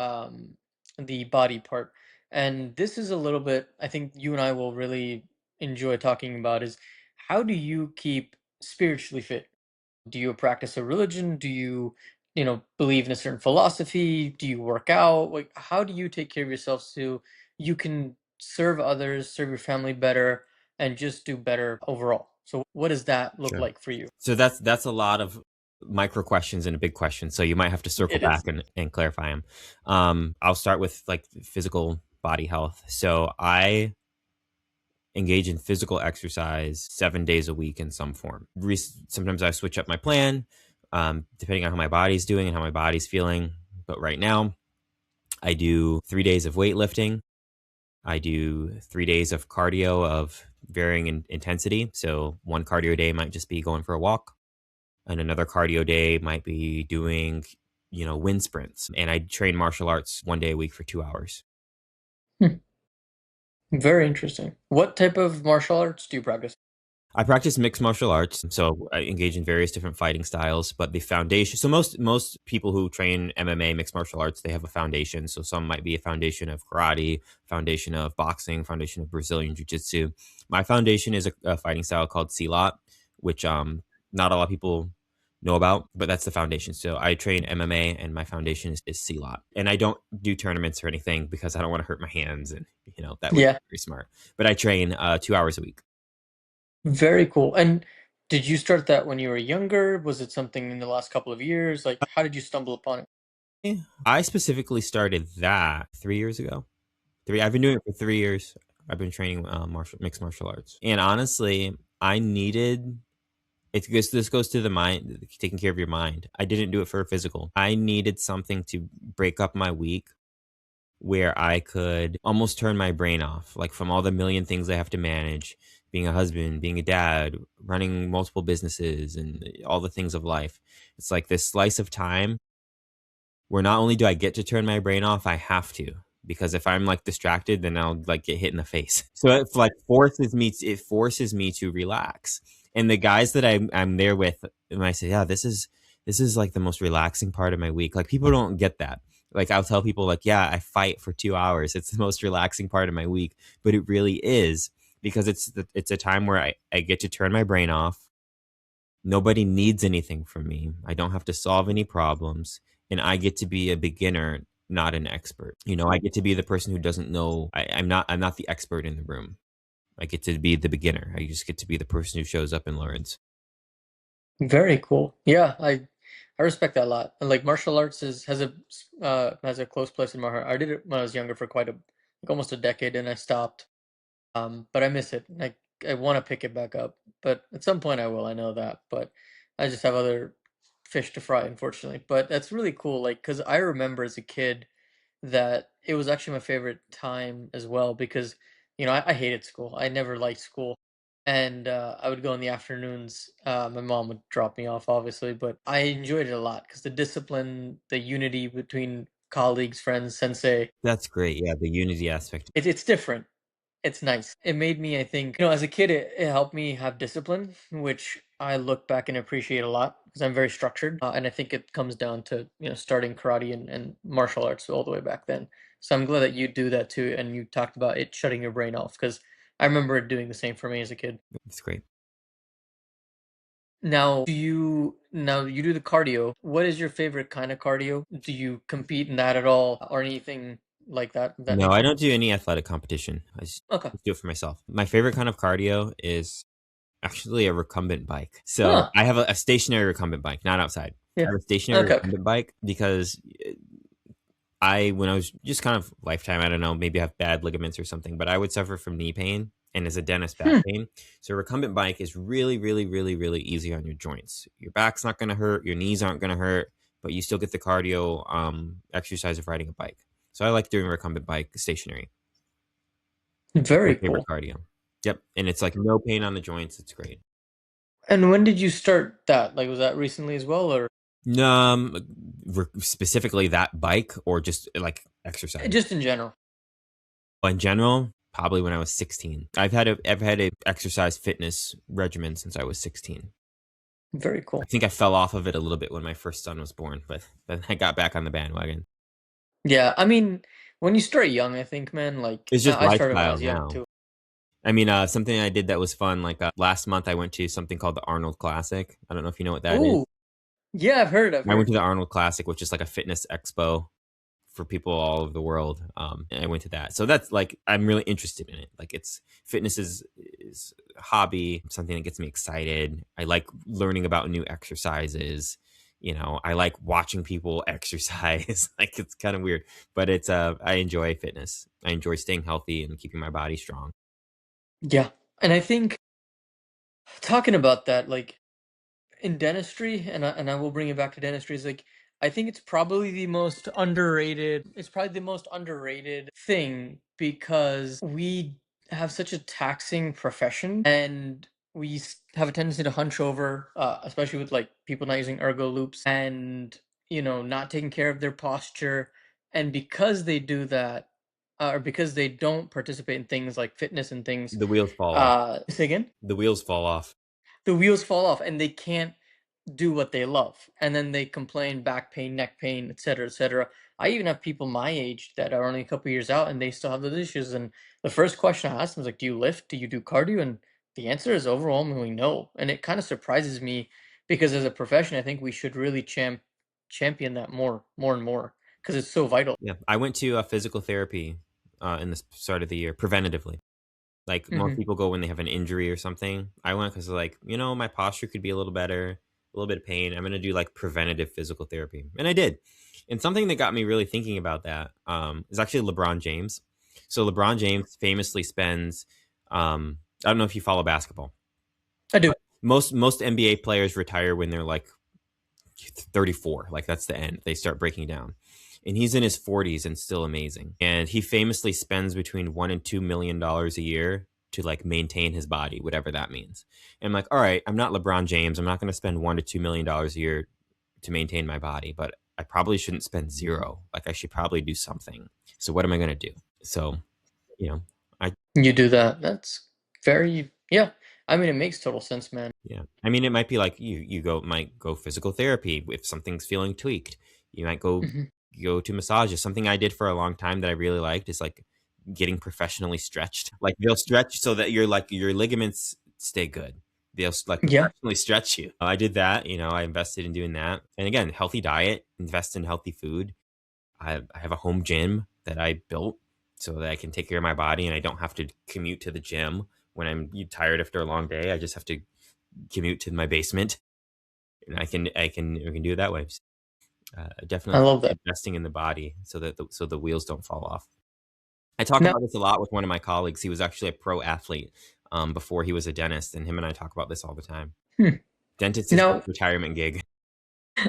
the body part. And this is a little bit, I think you and I will really enjoy talking about is how do you keep spiritually fit? Do you practice a religion? Do you, believe in a certain philosophy? Do you work out? Like, how do you take care of yourself so you can serve others, serve your family better, and just do better overall? So, what does that look Sure. like for you? So that's a lot of micro questions and a big question. So you might have to circle It back is. and clarify them. I'll start with like physical body health. So I engage in physical exercise 7 days a week in some form. Sometimes I switch up my plan, depending on how my body's doing and how my body's feeling. But right now, I do 3 days of weightlifting. I do 3 days of cardio of varying intensity. So one cardio day might just be going for a walk, and another cardio day might be doing, wind sprints. And I train martial arts 1 day a week for 2 hours. Hmm. Very interesting. What type of martial arts do you practice? I practice mixed martial arts, so I engage in various different fighting styles. But the foundation, so most people who train MMA, mixed martial arts, they have a foundation. So some might be a foundation of karate, foundation of boxing, foundation of Brazilian jiu-jitsu. My foundation is a fighting style called silat, which not a lot of people know about, but that's the foundation. So I train MMA, and my foundation is silat. And I don't do tournaments or anything because I don't want to hurt my hands, and that would be Yeah, very smart. But I train 2 hours a week. very cool. And did you start that when you were younger? Was it something in the last couple of years? Like, how did you stumble upon it? I specifically started that 3 years ago. I've been doing it for 3 years. I've been training mixed martial arts, and honestly, I needed it. This goes to the mind, taking care of your mind. I didn't do it for a physical. I needed something to break up my week where I could almost turn my brain off, like from all the million things I have to manage, being a husband, being a dad, running multiple businesses, and all the things of life. It's like this slice of time where not only do I get to turn my brain off, I have to, because if I'm like distracted, then I'll like get hit in the face. So it forces me to relax. And the guys that I'm there with, and I say, yeah, this is like the most relaxing part of my week. Like people don't get that. Like I'll tell people like, yeah, I fight for 2 hours. It's the most relaxing part of my week, but it really is, because it's a time where I get to turn my brain off. Nobody needs anything from me. I don't have to solve any problems. And I get to be a beginner, not an expert. I get to be the person who doesn't know. I'm not the expert in the room. I get to be the beginner. I just get to be the person who shows up and learns. Very cool. Yeah, I respect that a lot. And like martial arts has a close place in my heart. I did it when I was younger for quite a like almost a decade, and I stopped. But I miss it. I want to pick it back up, but at some point I will. I know that, but I just have other fish to fry, unfortunately. But that's really cool. Like, because I remember as a kid that it was actually my favorite time as well because, I hated school. I never liked school. And I would go in the afternoons. My mom would drop me off, obviously, but I enjoyed it a lot because the discipline, the unity between colleagues, friends, sensei, That's great. Yeah, the unity aspect. it's different. It's nice. It made me, I think, as a kid, it helped me have discipline, which I look back and appreciate a lot because I'm very structured. And I think it comes down to, starting karate and martial arts all the way back then. So I'm glad that you do that too. And you talked about it shutting your brain off because I remember it doing the same for me as a kid. It's great. Now you do the cardio. What is your favorite kind of cardio? Do you compete in that at all or anything like that, of that No, I nature? don't do any athletic competition. I just Okay. do it for myself. My favorite kind of cardio is actually a recumbent bike. So Huh. I have a stationary recumbent bike, not outside. Yeah. I have a stationary Okay. Okay. recumbent bike because when I was just kind of lifetime, I don't know, maybe I have bad ligaments or something, but I would suffer from knee pain and as a dentist, back Hmm. pain. So a recumbent bike is really, really, really, really easy on your joints. Your back's not going to hurt, your knees aren't going to hurt, but you still get the cardio exercise of riding a bike. So I like doing recumbent bike stationary. My Very favorite cool. cardio. Yep, and it's like no pain on the joints. It's great. And when did you start that? Like, was that recently as well, or Specifically that bike or just like exercise? just in general? In general, probably when I was 16. I've had a exercise fitness regimen since I was 16. Very I cool. think I fell off of it a little bit when my first son was born, but then I got back on the bandwagon. Yeah, I mean, when you start young, I think, man, like It's just I started when I lifestyle was young now. too. I mean, something I did that was fun. Like last month, I went to something called the Arnold Classic. I don't know if you know what that is. Ooh, yeah, I've heard, I've I went heard. to the Arnold Classic, which is like a fitness expo for people all over the world. And I went to that. So that's like I'm really interested in it. Like it's fitness is a hobby, something that gets me excited. I like learning about new exercises. I like watching people exercise. Like it's kind of weird, but I enjoy fitness. I enjoy staying healthy and keeping my body strong. Yeah. And I think talking about that, like in dentistry, and I will bring it back to dentistry, is like I think it's probably the most underrated thing because we have such a taxing profession, and have a tendency to hunch over, especially with like people not using ergo loops and not taking care of their posture. And because they do that, or because they don't participate in things like fitness and things, The wheels fall off. say again, The wheels fall off. the wheels fall off and they can't do what they love, and then they complain back pain, neck pain, etc., etc. I even have people my age that are only a couple years out and they still have those issues. And the first question I ask them is like, do you lift, do you do cardio? And the answer is overwhelmingly no. And it kind of surprises me because as a profession I think we should really champion that more and more because it's so vital. Yeah, I went to physical therapy in the start of the year preventatively. Like most Hmm. people go when they have an injury or something. I went because like my posture could be a little better, a little bit of pain. I'm gonna do like preventative physical therapy, and I did. And something that got me really thinking about that is actually LeBron James. So LeBron James famously spends. I don't know if you follow basketball, I do. but most NBA players retire when they're like 34. Like that's the end. They start breaking down. And he's in his 40s and still amazing. And he famously spends between $1 and $2 million a year to like maintain his body, whatever that means. And I'm like, all right, I'm not LeBron James. I'm not going to spend $1 to $2 million a year to maintain my body, but I probably shouldn't spend zero. Like I should probably do something. So what am I going to do? So, you know, I You do that. That's very, yeah, I mean it makes total sense, man. Yeah. I mean, it might be like you might go physical therapy if something's feeling tweaked. You might Hmm. go to massages. Something I did for a long time that I really liked is like getting professionally stretched. Like they'll stretch so that your ligaments stay good. Like Yeah. professionally stretch you. I did that, I invested in doing that. And again, healthy diet, invest in healthy food. I have a home gym that I built so that I can take care of my body and I don't have to commute to the gym when I'm tired after a long day. I just have to commute to my basement, and we can do it that way. I Definitely love that. investing in the body so that the wheels don't fall off. I talk Now, about this a lot with one of my colleagues. He was actually a pro athlete before he was a dentist, and him and I talk about this all the time. hmm, Dentist is his now retirement gig.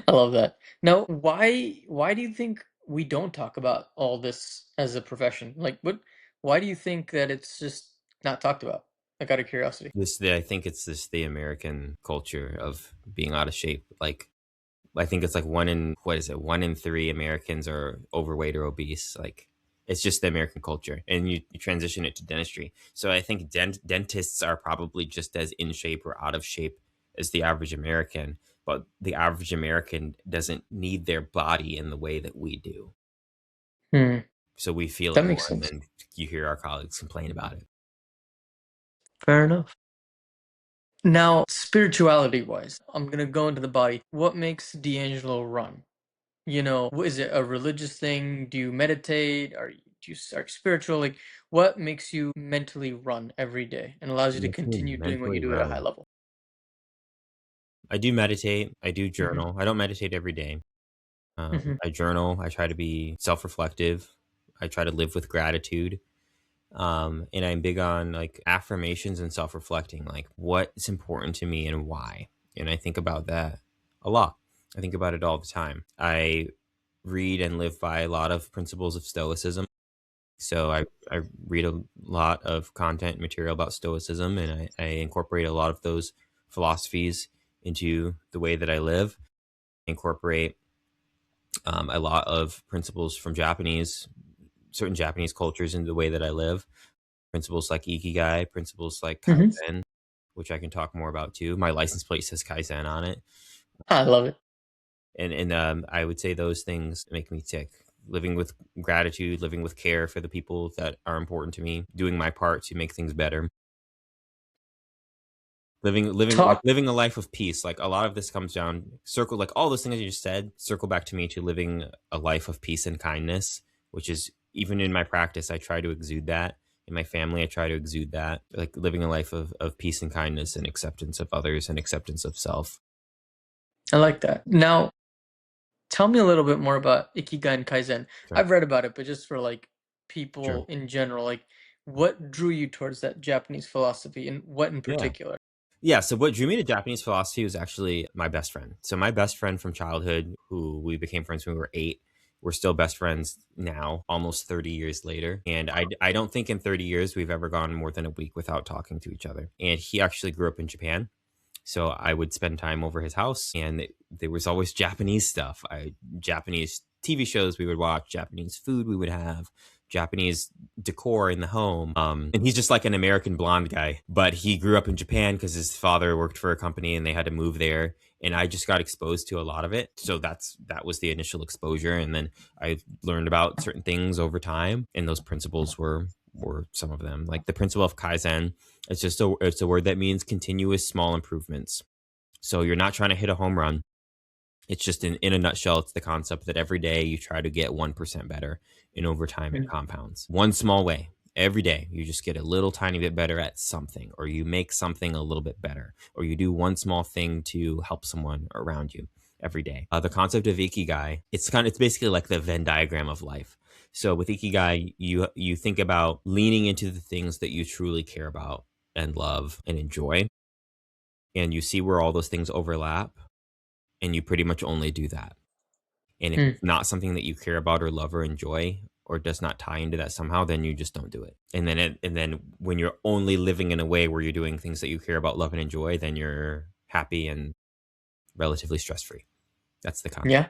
I love that. Now, why do you think we don't talk about all this as a profession? Like, why do you think that it's just not talked about? Like, out of curiosity. I think it's just the American culture of being out of shape. Like I think it's like one in what is it? 1 in 3 Americans are overweight or obese. Like it's just the American culture, and you transition it to dentistry. So I think dentists are probably just as in shape or out of shape as the average American, but the average American doesn't need their body in the way that we do. Hmm, So we feel it that makes more, and sense. then you hear our colleagues complain about it. Fair enough. Now, spirituality wise, I'm gonna go into the body. What makes D'Angelo run? Is it a religious thing? Do you meditate? Are you spiritual? Like, what makes you mentally run every day and allows you to Makes me continue doing what you mentally do at a high run. level? I do meditate. I do Hmm. journal. I don't meditate every day. Hmm. I journal. I try to be self-reflective. I try to live with gratitude. And I'm big on like affirmations and self-reflecting, like what's important to me and why. And I think about that a lot. I think about it all the time. I read and live by a lot of principles of stoicism. So I read a lot of content material about stoicism, and I incorporate a lot of those philosophies into the way that I live. Incorporate a lot of principles from certain Japanese cultures into the way that I live. Principles like Ikigai, principles like Hmm. Kaizen, which I can talk more about too. My license plate says Kaizen on it, I love it. and I would say those things make me tick. Living with gratitude, living with care for the people that are important to me, doing my part to make things better. Talk. Living a life of peace. Like a lot of this comes down circle, like all those things you just said circle back to me to living a life of peace and kindness, which is even in my practice I try to exude that. In my family I try to exude that, like living a life of peace and kindness and acceptance of others and acceptance of self. I like that. Now, Tell me a little bit more about Ikigai and Kaizen. Sure. I've read about it, but just for like Sure. people in general, like what drew you towards that Japanese philosophy and what in Yeah. particular? Yeah, so what drew me to Japanese philosophy was actually my best friend. So my best friend from childhood, who we became friends when we were 8, we're still best friends now, almost 30 years later. And I don't think in 30 years we've ever gone more than a week without talking to each other. And he actually grew up in Japan. So I would spend time over his house, and there was always Japanese stuff. Japanese TV shows we would watch, Japanese food we would have, Japanese decor in the home. And he's just like an American blonde guy, but he grew up in Japan because his father worked for a company and they had to move there. And I just got exposed to a lot of it. So that was the initial exposure, and then I learned about certain things over time, and those principles were some of them. Like the principle of Kaizen, it's a word that means continuous small improvements. So you're not trying to hit a home run. It's just in a nutshell, it's the concept that every day you try to get 1% better, and over time it Mm, compounds. One small way. Every day you just get a little tiny bit better at something, or you make something a little bit better, or you do one small thing to help someone around you every day. The concept of Ikigai, it's basically like the Venn diagram of life. So with Ikigai, you think about leaning into the things that you truly care about and love and enjoy, and you see where all those things overlap, and you pretty much only do that. And if mm, it's not something that you care about or love or enjoy, or does not tie into that somehow, then you just don't do it. And then when you're only living in a way where you're doing things that you care about, love, and enjoy, then you're happy and relatively stress free. That's the concept. yeah,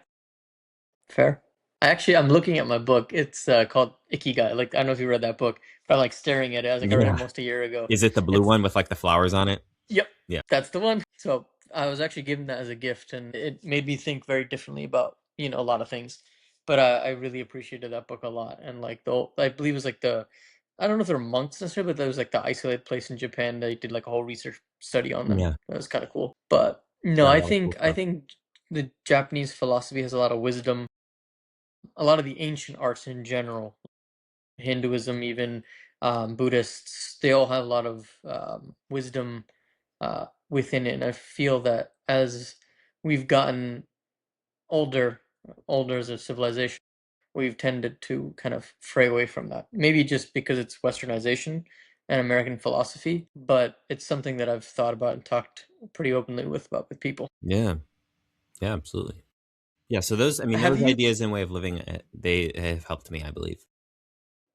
fair. I'm looking at my book. It's called Ikigai. Like I don't know if you read that book, but I'm like staring at it. I was like I read it Yeah. almost a year ago. Is it the blue It's one with like the flowers on it? Yep, Yeah. that's the one. So I was actually given that as a gift, and it made me think very differently about a lot of things. But I really appreciated that book a lot, and like I believe it was like I don't know if they're monks necessarily, but there was like the isolated place in Japan. They did like a whole research study on them. Yeah. That was kind of cool. But no, Yeah, a I lot of cool think I stuff. think the Japanese philosophy has a lot of wisdom. A lot of the ancient arts in general, Hinduism, even Buddhists, they all have a lot of wisdom within it. And I feel that as we've gotten older, older as a civilization, we've tended to kind of fray away from that. Maybe just because it's westernization and American philosophy, but it's something that I've thought about and talked pretty openly with people. Yeah. Yeah, absolutely. Yeah. So those, I mean, Have those you? ideas and way of living, they have helped me, I believe.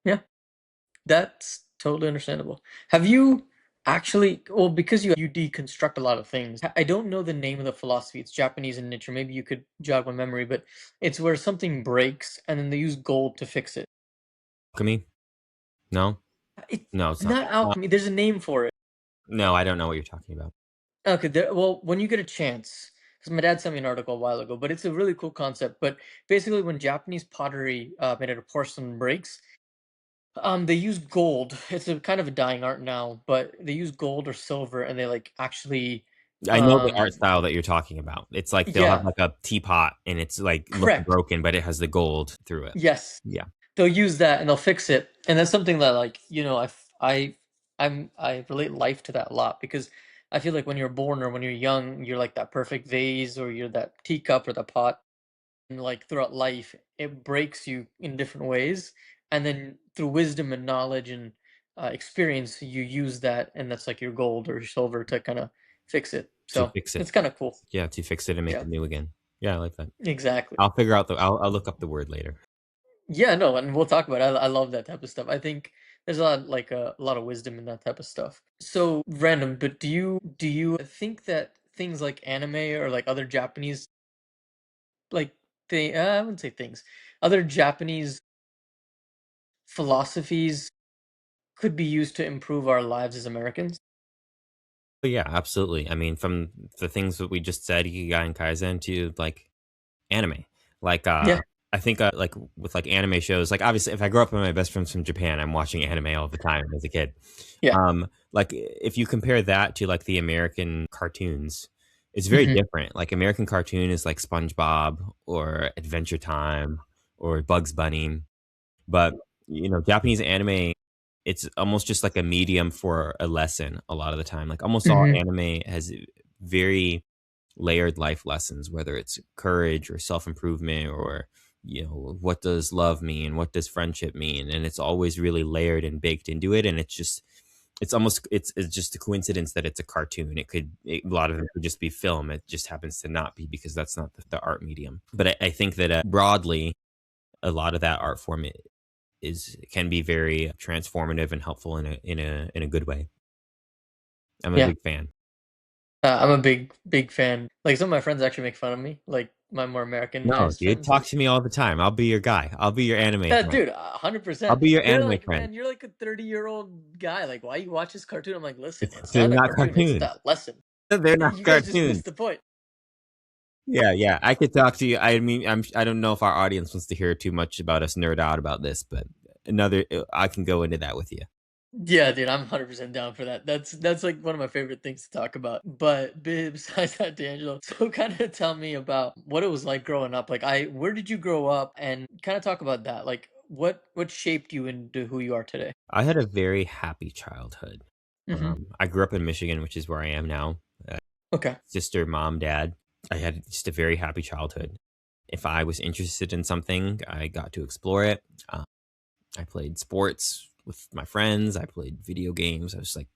Yeah, that's totally understandable. Have you actually, well, because you deconstruct a lot of things. I don't know the name of the philosophy. It's Japanese in nature. Maybe you could jog my memory, but it's where something breaks and then they use gold to fix it. Alchemy? No? It's No, it's not. not alchemy. There's a name for it. No, I don't know what you're talking about. Okay, well, when you get a chance, because my dad sent me an article a while ago, but it's a really cool concept. But basically, when Japanese pottery made out of porcelain breaks, they use gold. It's a kind of a dying art now, but they use gold or silver, and they like actually, I know the art um, style that you're talking about. It's like they'll have yeah, like a teapot and it's like looks correct. broken, but it has the gold through it. Yes, Yeah. they'll use that and they'll fix it, and that's something that like I relate life to that a lot because I feel like when you're born or when you're young, you're like that perfect vase or you're that teacup or the pot, and like throughout life, it breaks you in different ways, and then through wisdom and knowledge and experience, you use that, and that's like your gold or your silver to kind of fix it. To So fix it. it's kind of cool. Yeah, to fix it and make Yeah, it new again. Yeah, I like that. exactly. I'll figure out I'll look up the word later. Yeah, no, and we'll talk about it. I love that type of stuff. I think there's a lot of wisdom in that type of stuff. So random, but do you think that things like anime or like other Japanese like I wouldn't say things, other Japanese philosophies could be used to improve our lives as Americans? But yeah, absolutely. I mean, from the things that we just said, Ikigai and Kaizen, to like anime. Like, Yeah, I think, like with like anime shows, like obviously, if I grow up with my best friends from Japan, I'm watching anime all the time as a kid. yeah. Like if you compare that to like the American cartoons, it's very Hmm. different. Like American cartoon is like SpongeBob or Adventure Time or Bugs Bunny, but Japanese anime, it's almost just like a medium for a lesson a lot of the time. Like almost all Hmm. anime has very layered life lessons, whether it's courage or self improvement or, what does love mean? What does friendship mean? And it's always really layered and baked into it. And it's just a coincidence that it's a cartoon. A lot of it could just be film. It just happens to not be because that's not the art medium. But I think that broadly, a lot of that art form can be very transformative and helpful in a good way. I'm a Yeah. big fan. I'm a big fan. Like, some of my friends actually make fun of me, like my more No, Americanized dude, friends. talk to me all the time. I'll be your guy. I'll be your anime Yeah, friend. dude, I'll 100%. be your They're anime like, friend. "Man, you're like a 30-year-old guy. Like, why you watch this cartoon?" I'm like, "Listen, it's They're not a not cartoon. It's cartoons. a lesson. They're not You guys just cartoons. missed the point." Yeah, yeah. I could talk to you. I mean, I don't know if our audience wants to hear too much about us nerd out about this, but I can go into that with you. Yeah, dude, I'm 100% down for that. That's like one of my favorite things to talk about. But besides that, D'Angelo, so kind of tell me about what it was like growing up. Like, where did you grow up, and kind of talk about that. Like, what shaped you into who you are today? I had a very happy childhood. Hmm. I grew up in Michigan, which is where I am now. Okay. Sister, mom, dad. I had just a very happy childhood. If I was interested in something, I got to explore it. Uh, I played sports with my friends. I played video games. I was like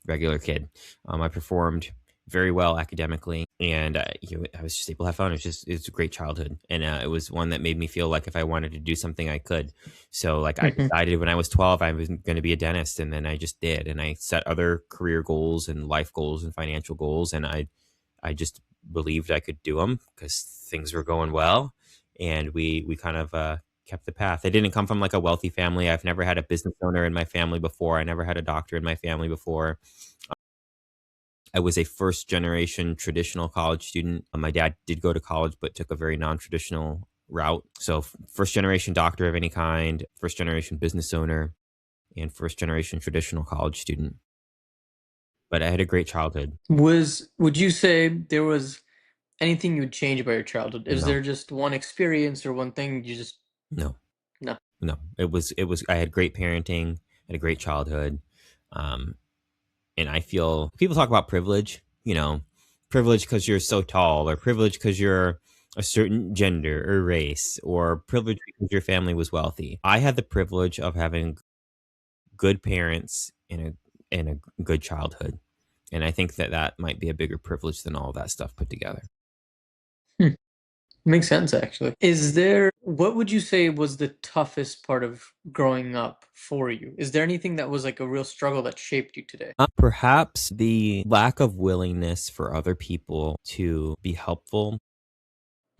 regular kid. I performed very well academically, and I was just able to have fun. It's a great childhood, and it was one that made me feel like if I wanted to do something, I could. So, like, I Hmm. decided when I was 12 I was going to be a dentist, and then I just did, and I set other career goals and life goals and financial goals, and I just believed I could do them because things were going well, and we kind of kept the path. I didn't come from like a wealthy family. I've never had a business owner in my family before. I never had a doctor in my family before. I was a first generation traditional college student. My dad did go to college, but took a very non traditional route. So, first generation doctor of any kind, first generation business owner, and first generation traditional college student. But I had a great childhood. Would you say there was anything you would change about your childhood? Is No, there just one experience or one thing you just no, no? no. I had great parenting, had a great childhood. Um, and I feel people talk about privilege, privilege because you're so tall, or privilege because you're a certain gender or race, or privilege because your family was wealthy. I had the privilege of having good parents and a good childhood, and I think that that might be a bigger privilege than all of that stuff put together. Hmm. Makes sense, actually. What would you say was the toughest part of growing up for you? Is there anything that was like a real struggle that shaped you today? Perhaps the lack of willingness for other people to be helpful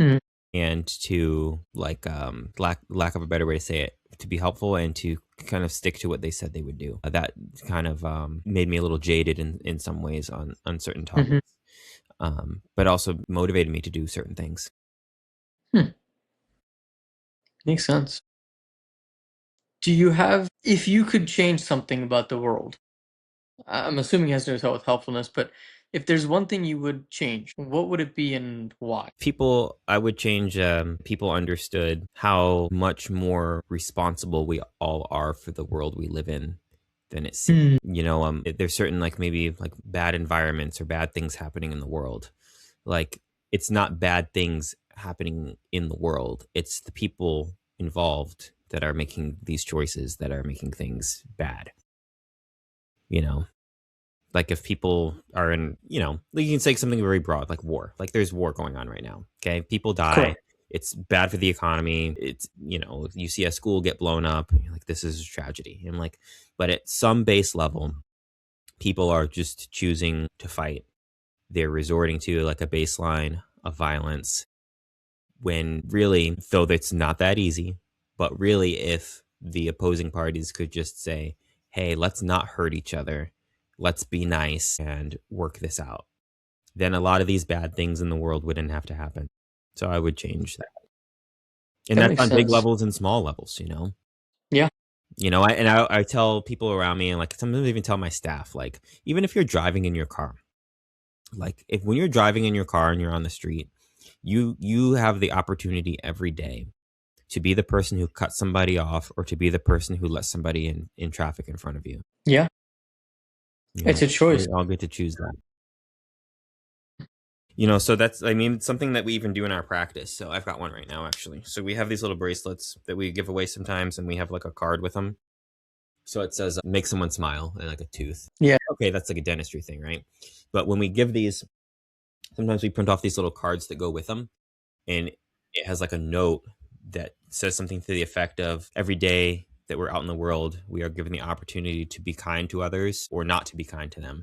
Mhm. and to like lack of a better way to say it, to be helpful and to kind of stick to what they said they would do. That kind of made me a little jaded in some ways on certain Mhm. topics, but also motivated me to do certain things. Hmm. Makes sense. If you could change something about the world, I'm assuming it has to do with helpfulness, but if there's one thing you would change, what would it be and why? People, I would change. People understood how much more responsible we all are for the world we live in than it seems. Hmm. There's certain like maybe like bad environments or bad things happening in the world. Like, it's not bad things happening in the world. It's the people involved that are making these choices that are making things bad. You know, like if people are in, like you can say something very broad, like war. Like, there's war going on right now. Okay, people die. Correct. It's bad for the economy. It's, you see a school get blown up. And you're like, this is a tragedy. And like, but at some base level, people are just choosing to fight. They're resorting to like a baseline of violence when really, though it's not that easy, but really, if the opposing parties could just say, hey, let's not hurt each other, let's be nice and work this out, then a lot of these bad things in the world wouldn't have to happen. So I would change that. And That that's makes on big sense. levels and small levels. Yeah. I tell people around me, and like sometimes I even tell my staff, like, even if you're driving in your car, like if when you're driving in your car and you're on the street, you have the opportunity every day to be the person who cuts somebody off or to be the person who lets somebody in traffic in front of you. Yeah. You know, It's a choice. we all get to choose that. So that's, I mean, something that we even do in our practice. So I've got one right now, actually. So we have these little bracelets that we give away sometimes, and we have like a card with them. So it says, make someone smile, and like a tooth. Yeah. Okay, that's like a dentistry thing, right? But when we give these, sometimes we print off these little cards that go with them, and it has like a note that says something to the effect of, every day that we're out in the world, we are given the opportunity to be kind to others or not to be kind to them.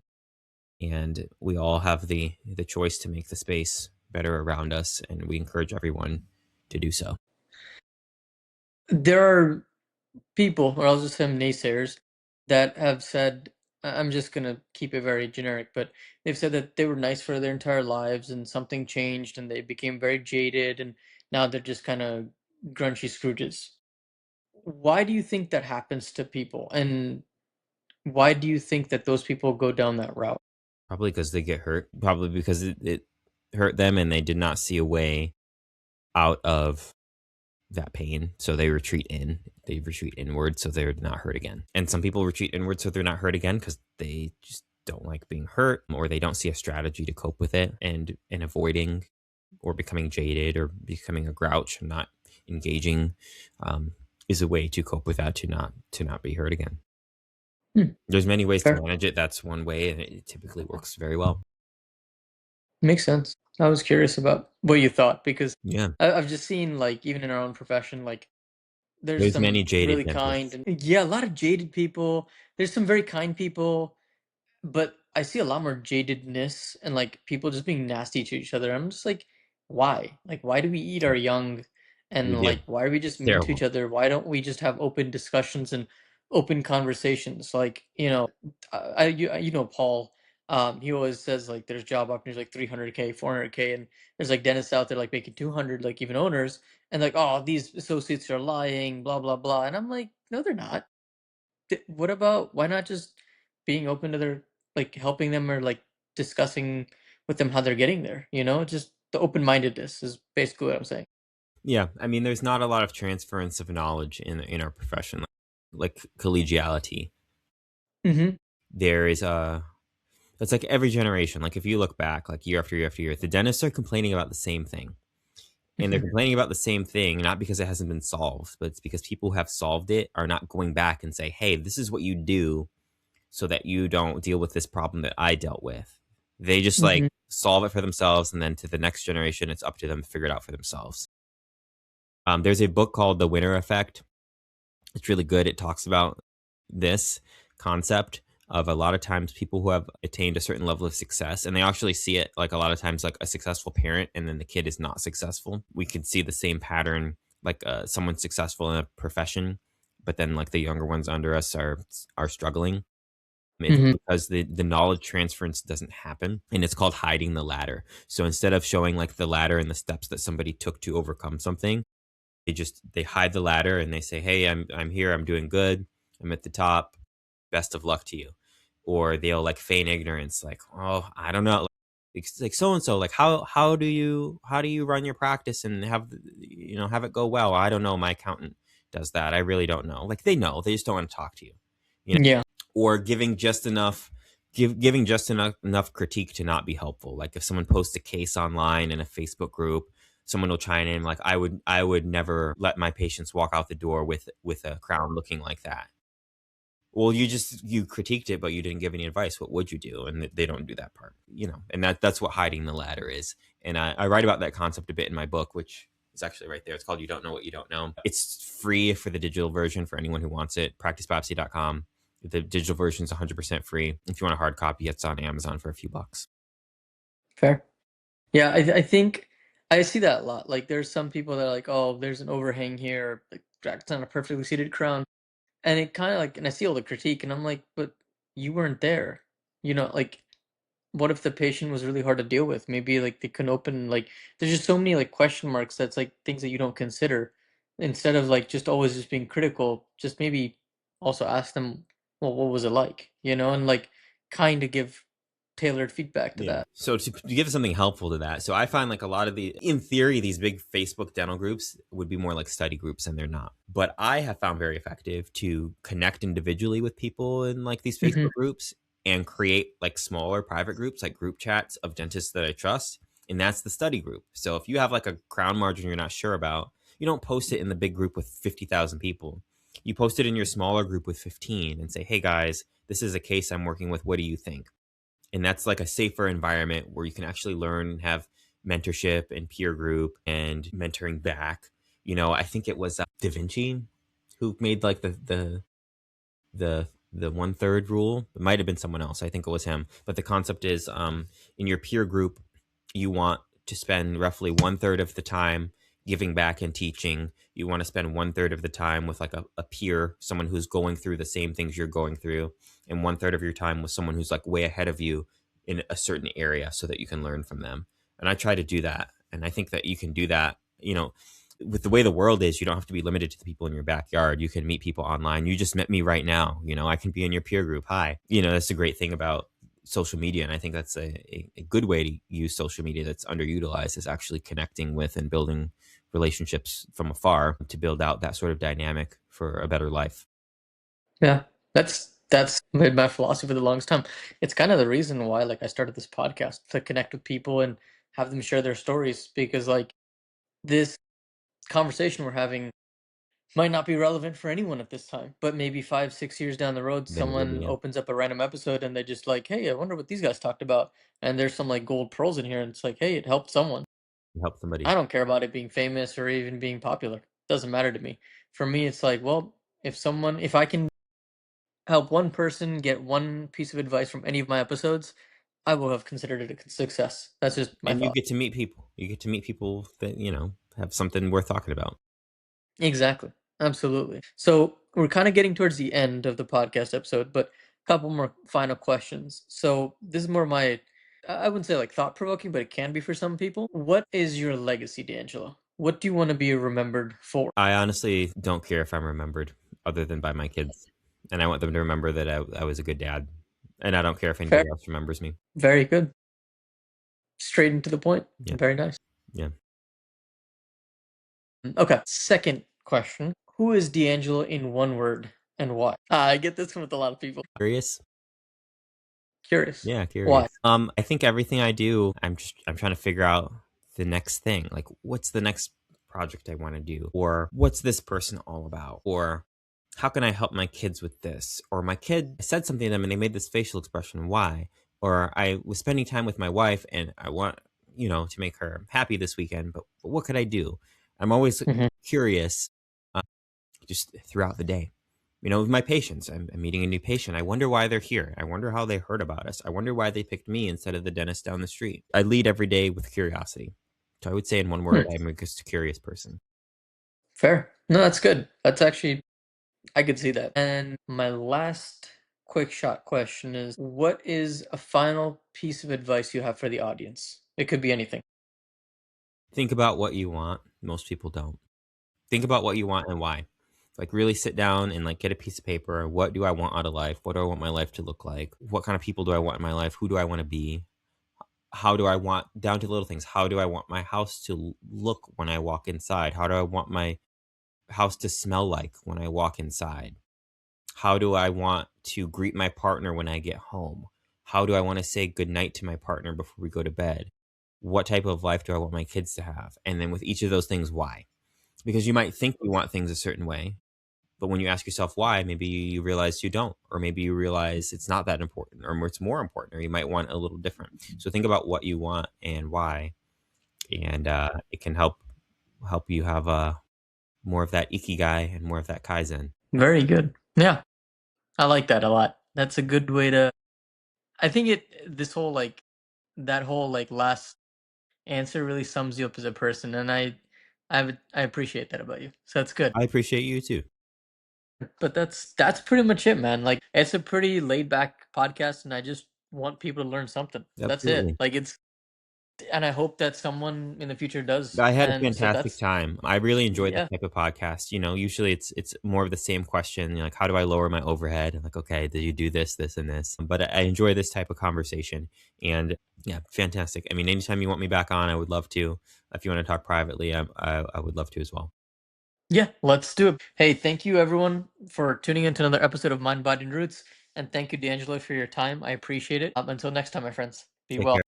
And we all have the choice to make the space better around us, and we encourage everyone to do so. There are people, or I'll just say naysayers, that have said, I'm just gonna keep it very generic, but they've said that they were nice for their entire lives and something changed and they became very jaded and now they're just kind of grunchy Scrooges. Why do you think that happens to people? And why do you think that those people go down that route? Probably because they get hurt, probably because it hurt them and they did not see a way out of that pain. So they retreat inward so they're not hurt again. And some people retreat inward so they're not hurt again because they just don't like being hurt, or they don't see a strategy to cope with it, and avoiding or becoming jaded or becoming a grouch and not engaging um, is a way to cope with that, to not be hurt again. Hmm, There's many ways to fair. manage it. That's one way, and it typically works very well. Makes sense. I was curious about what you thought because Yeah. I've just seen, like, even in our own profession, like, there's There's many some jaded really kind dentists. and yeah, a lot of jaded people. There's some very kind people. But I see a lot more jadedness and, like, people just being nasty to each other. I'm just like, "Why? Like, why do we eat our young? We And, do. like, why are we just It's mean to each terrible. other? Why don't we just have open discussions and open conversations?" Like, Paul, he always says, like, there's job opportunities like 300K, 400K, and there's, like, dentists out there, like, making 200, like, even owners, and like, "Oh, these associates are lying, blah, blah, blah." And I'm like, "No, they're not." What about why not just being open to their like helping them or like discussing with them how they're getting there, you know? Just the open-mindedness is basically what I'm saying. Yeah, I mean, there's not a lot of transference of knowledge in our profession, like collegiality. Mhm. There is a It's like every generation. Like if you look back, like year after year after year, the dentists are complaining about the same thing, and they're Mhm. complaining about the same thing not because it hasn't been solved, but it's because people who have solved it are not going back and say, "Hey, this is what you do so that you don't deal with this problem that I dealt with." They just like Mhm. solve it for themselves, and then to the next generation, it's up to them to figure it out for themselves. There's a book called The Winner Effect. It's really good. It talks about this concept of, a lot of times, people who have attained a certain level of success, and they actually see it like a lot of times like a successful parent, and then the kid is not successful. We can see the same pattern, like someone successful in a profession, but then like the younger ones under us are struggling. It's Mhm. because the knowledge transference doesn't happen, and it's called hiding the ladder. So instead of showing like the ladder and the steps that somebody took to overcome something, they hide the ladder and they say, "Hey, I'm here. I'm doing good. I'm at the top. Best of luck to you." Or they'll like feign ignorance, like, "Oh, I don't know." It's like so and so, like, how do you run your practice and have it go well? I don't know. My accountant does that. I really don't know. Like they know, they just don't want to talk to you. You know, Yeah. or giving just enough critique to not be helpful. Like if someone posts a case online in a Facebook group, someone will chime in like, I would never let my patients walk out the door with a crown looking like that. Well, you critiqued it, but you didn't give any advice. What would you do? And they don't do that part, and that's what hiding the ladder is. And I write about that concept a bit in my book, which is actually right there. It's called "You Don't Know What You Don't Know." It's free for the digital version for anyone who wants it. Practicebiopsy.com. The digital version is 100% free. If you want a hard copy, it's on Amazon for a few bucks. Fair. Yeah, I think I see that a lot. Like there's some people that are like, "Oh, there's an overhang here, like that's not a perfectly seated crown." And it kind of like and I see all the critique and I'm like, "But you weren't there." Like what if the patient was really hard to deal with? Maybe like they couldn't open like there's just so many like question marks that's like things that you don't consider. Instead of like just always just being critical, just maybe also ask them, well, what was it like? And like kind of give tailored feedback to Yeah. that. So to give something helpful to that, so I find like a lot of in theory, these big Facebook dental groups would be more like study groups, and they're not. But I have found very effective to connect individually with people in like these Hmm. Facebook groups, and create like smaller private groups, like group chats of dentists that I trust. And that's the study group. So if you have like a crown margin you're not sure about, you don't post it in the big group with 50,000 people. You post it in your smaller group with 15 and say, hey guys, this is a case I'm working with. What do you think? And that's like a safer environment where you can actually learn and have mentorship and peer group and mentoring back. I think it was Da Vinci who made like the one third rule. It might have been someone else. I think it was him. But the concept is, in your peer group, you want to spend roughly one third of the time giving back and teaching. You want to spend one third of the time with like a peer, someone who's going through the same things you're going through, and one third of your time with someone who's like way ahead of you in a certain area so that you can learn from them. And I try to do that. And I think that you can do that, with the way the world is, you don't have to be limited to the people in your backyard. You can meet people online. You just met me right now. I can be in your peer group. Hi. That's a great thing about social media. And I think that's a good way to use social media that's underutilized, is actually connecting with and building relationships from afar to build out that sort of dynamic for a better life. Yeah, that's been my philosophy for the longest time. It's kind of the reason why like I started this podcast, to connect with people and have them share their stories, because like this conversation we're having might not be relevant for anyone at this time, but maybe 5, 6 years down the road, Then it will be, someone opens up a random episode and they just like, hey, I wonder what these guys talked about. And there's some like gold pearls in here, and it's like, hey, it helped someone. help somebody. I don't care about it being famous or even being popular. Doesn't matter to me. For me, it's like, well, if I can help one person get one piece of advice from any of my episodes, I will have considered it a success. That's just my And you thought. get to meet people. You get to meet people that, have something worth talking about. Exactly. Absolutely. So we're kind of getting towards the end of the podcast episode, but a couple more final questions. So this is more my, I wouldn't say like thought provoking, but it can be for some people. What is your legacy, D'Angelo? What do you want to be remembered for? I honestly don't care if I'm remembered other than by my kids. And I want them to remember that I was a good dad. And I don't care if Fair. anybody else remembers me. Very good. Straight and to the point. Yeah. Very nice. Yeah. Okay. Second question. Who is D'Angelo in one word and why? I get this one with a lot of people. Curious? Curious. Yeah, Why? curious. I think everything I do, I'm trying to figure out the next thing. Like, what's the next project I want to do? Or what's this person all about? Or how can I help my kids with this? Or my kid said something to them and they made this facial expression. Why? Or I was spending time with my wife and I want, to make her happy this weekend, but what could I do? I'm always Mhm. curious, uh, just throughout the day. With my patients, I'm meeting a new patient. I wonder why they're here. I wonder how they heard about us. I wonder why they picked me instead of the dentist down the street. I lead every day with curiosity. So I would say in one word, Hmm. I'm just a curious person. Fair. No, that's good. That's actually, I could see that. And my last quick shot question is, what is a final piece of advice you have for the audience? It could be anything. Think about what you want. Most people don't. Think about what you want and why. Like really sit down and like get a piece of paper. What do I want out of life? What do I want my life to look like? What kind of people do I want in my life? Who do I want to be? How do I want, down to little things? How do I want my house to look when I walk inside? How do I want my house to smell like when I walk inside? How do I want to greet my partner when I get home? How do I want to say goodnight to my partner before we go to bed? What type of life do I want my kids to have? And then with each of those things, why? Because you might think you want things a certain way, but when you ask yourself why, maybe you realize you don't, or maybe you realize it's not that important, or it's more important, or you might want a little different. So think about what you want and why, and it can help you have more of that ikigai and more of that kaizen. Very good. Yeah, I like that a lot. That's a good way to. I think this whole like, that whole like last answer really sums you up as a person, and I appreciate that about you. So that's good. I appreciate you too. But that's pretty much it, man. Like it's a pretty laid back podcast, and I just want people to learn something. That's it. Absolutely. Like it's, and I hope that someone in the future does. I had a And so fantastic that's, time. I really enjoy this yeah, type of podcast. Usually it's more of the same question, like how do I lower my overhead? I'm like, okay, did you do this, this, and this? But I enjoy this type of conversation, and yeah, fantastic. I mean, anytime you want me back on, I would love to. If you want to talk privately, I would love to as well. yeah. Let's do it. Hey, thank you everyone for tuning in to another episode of Mind, Body, and Roots, and thank you, D'Angelo, for your time. I appreciate it. Until next time, my friends. Be Take well. care.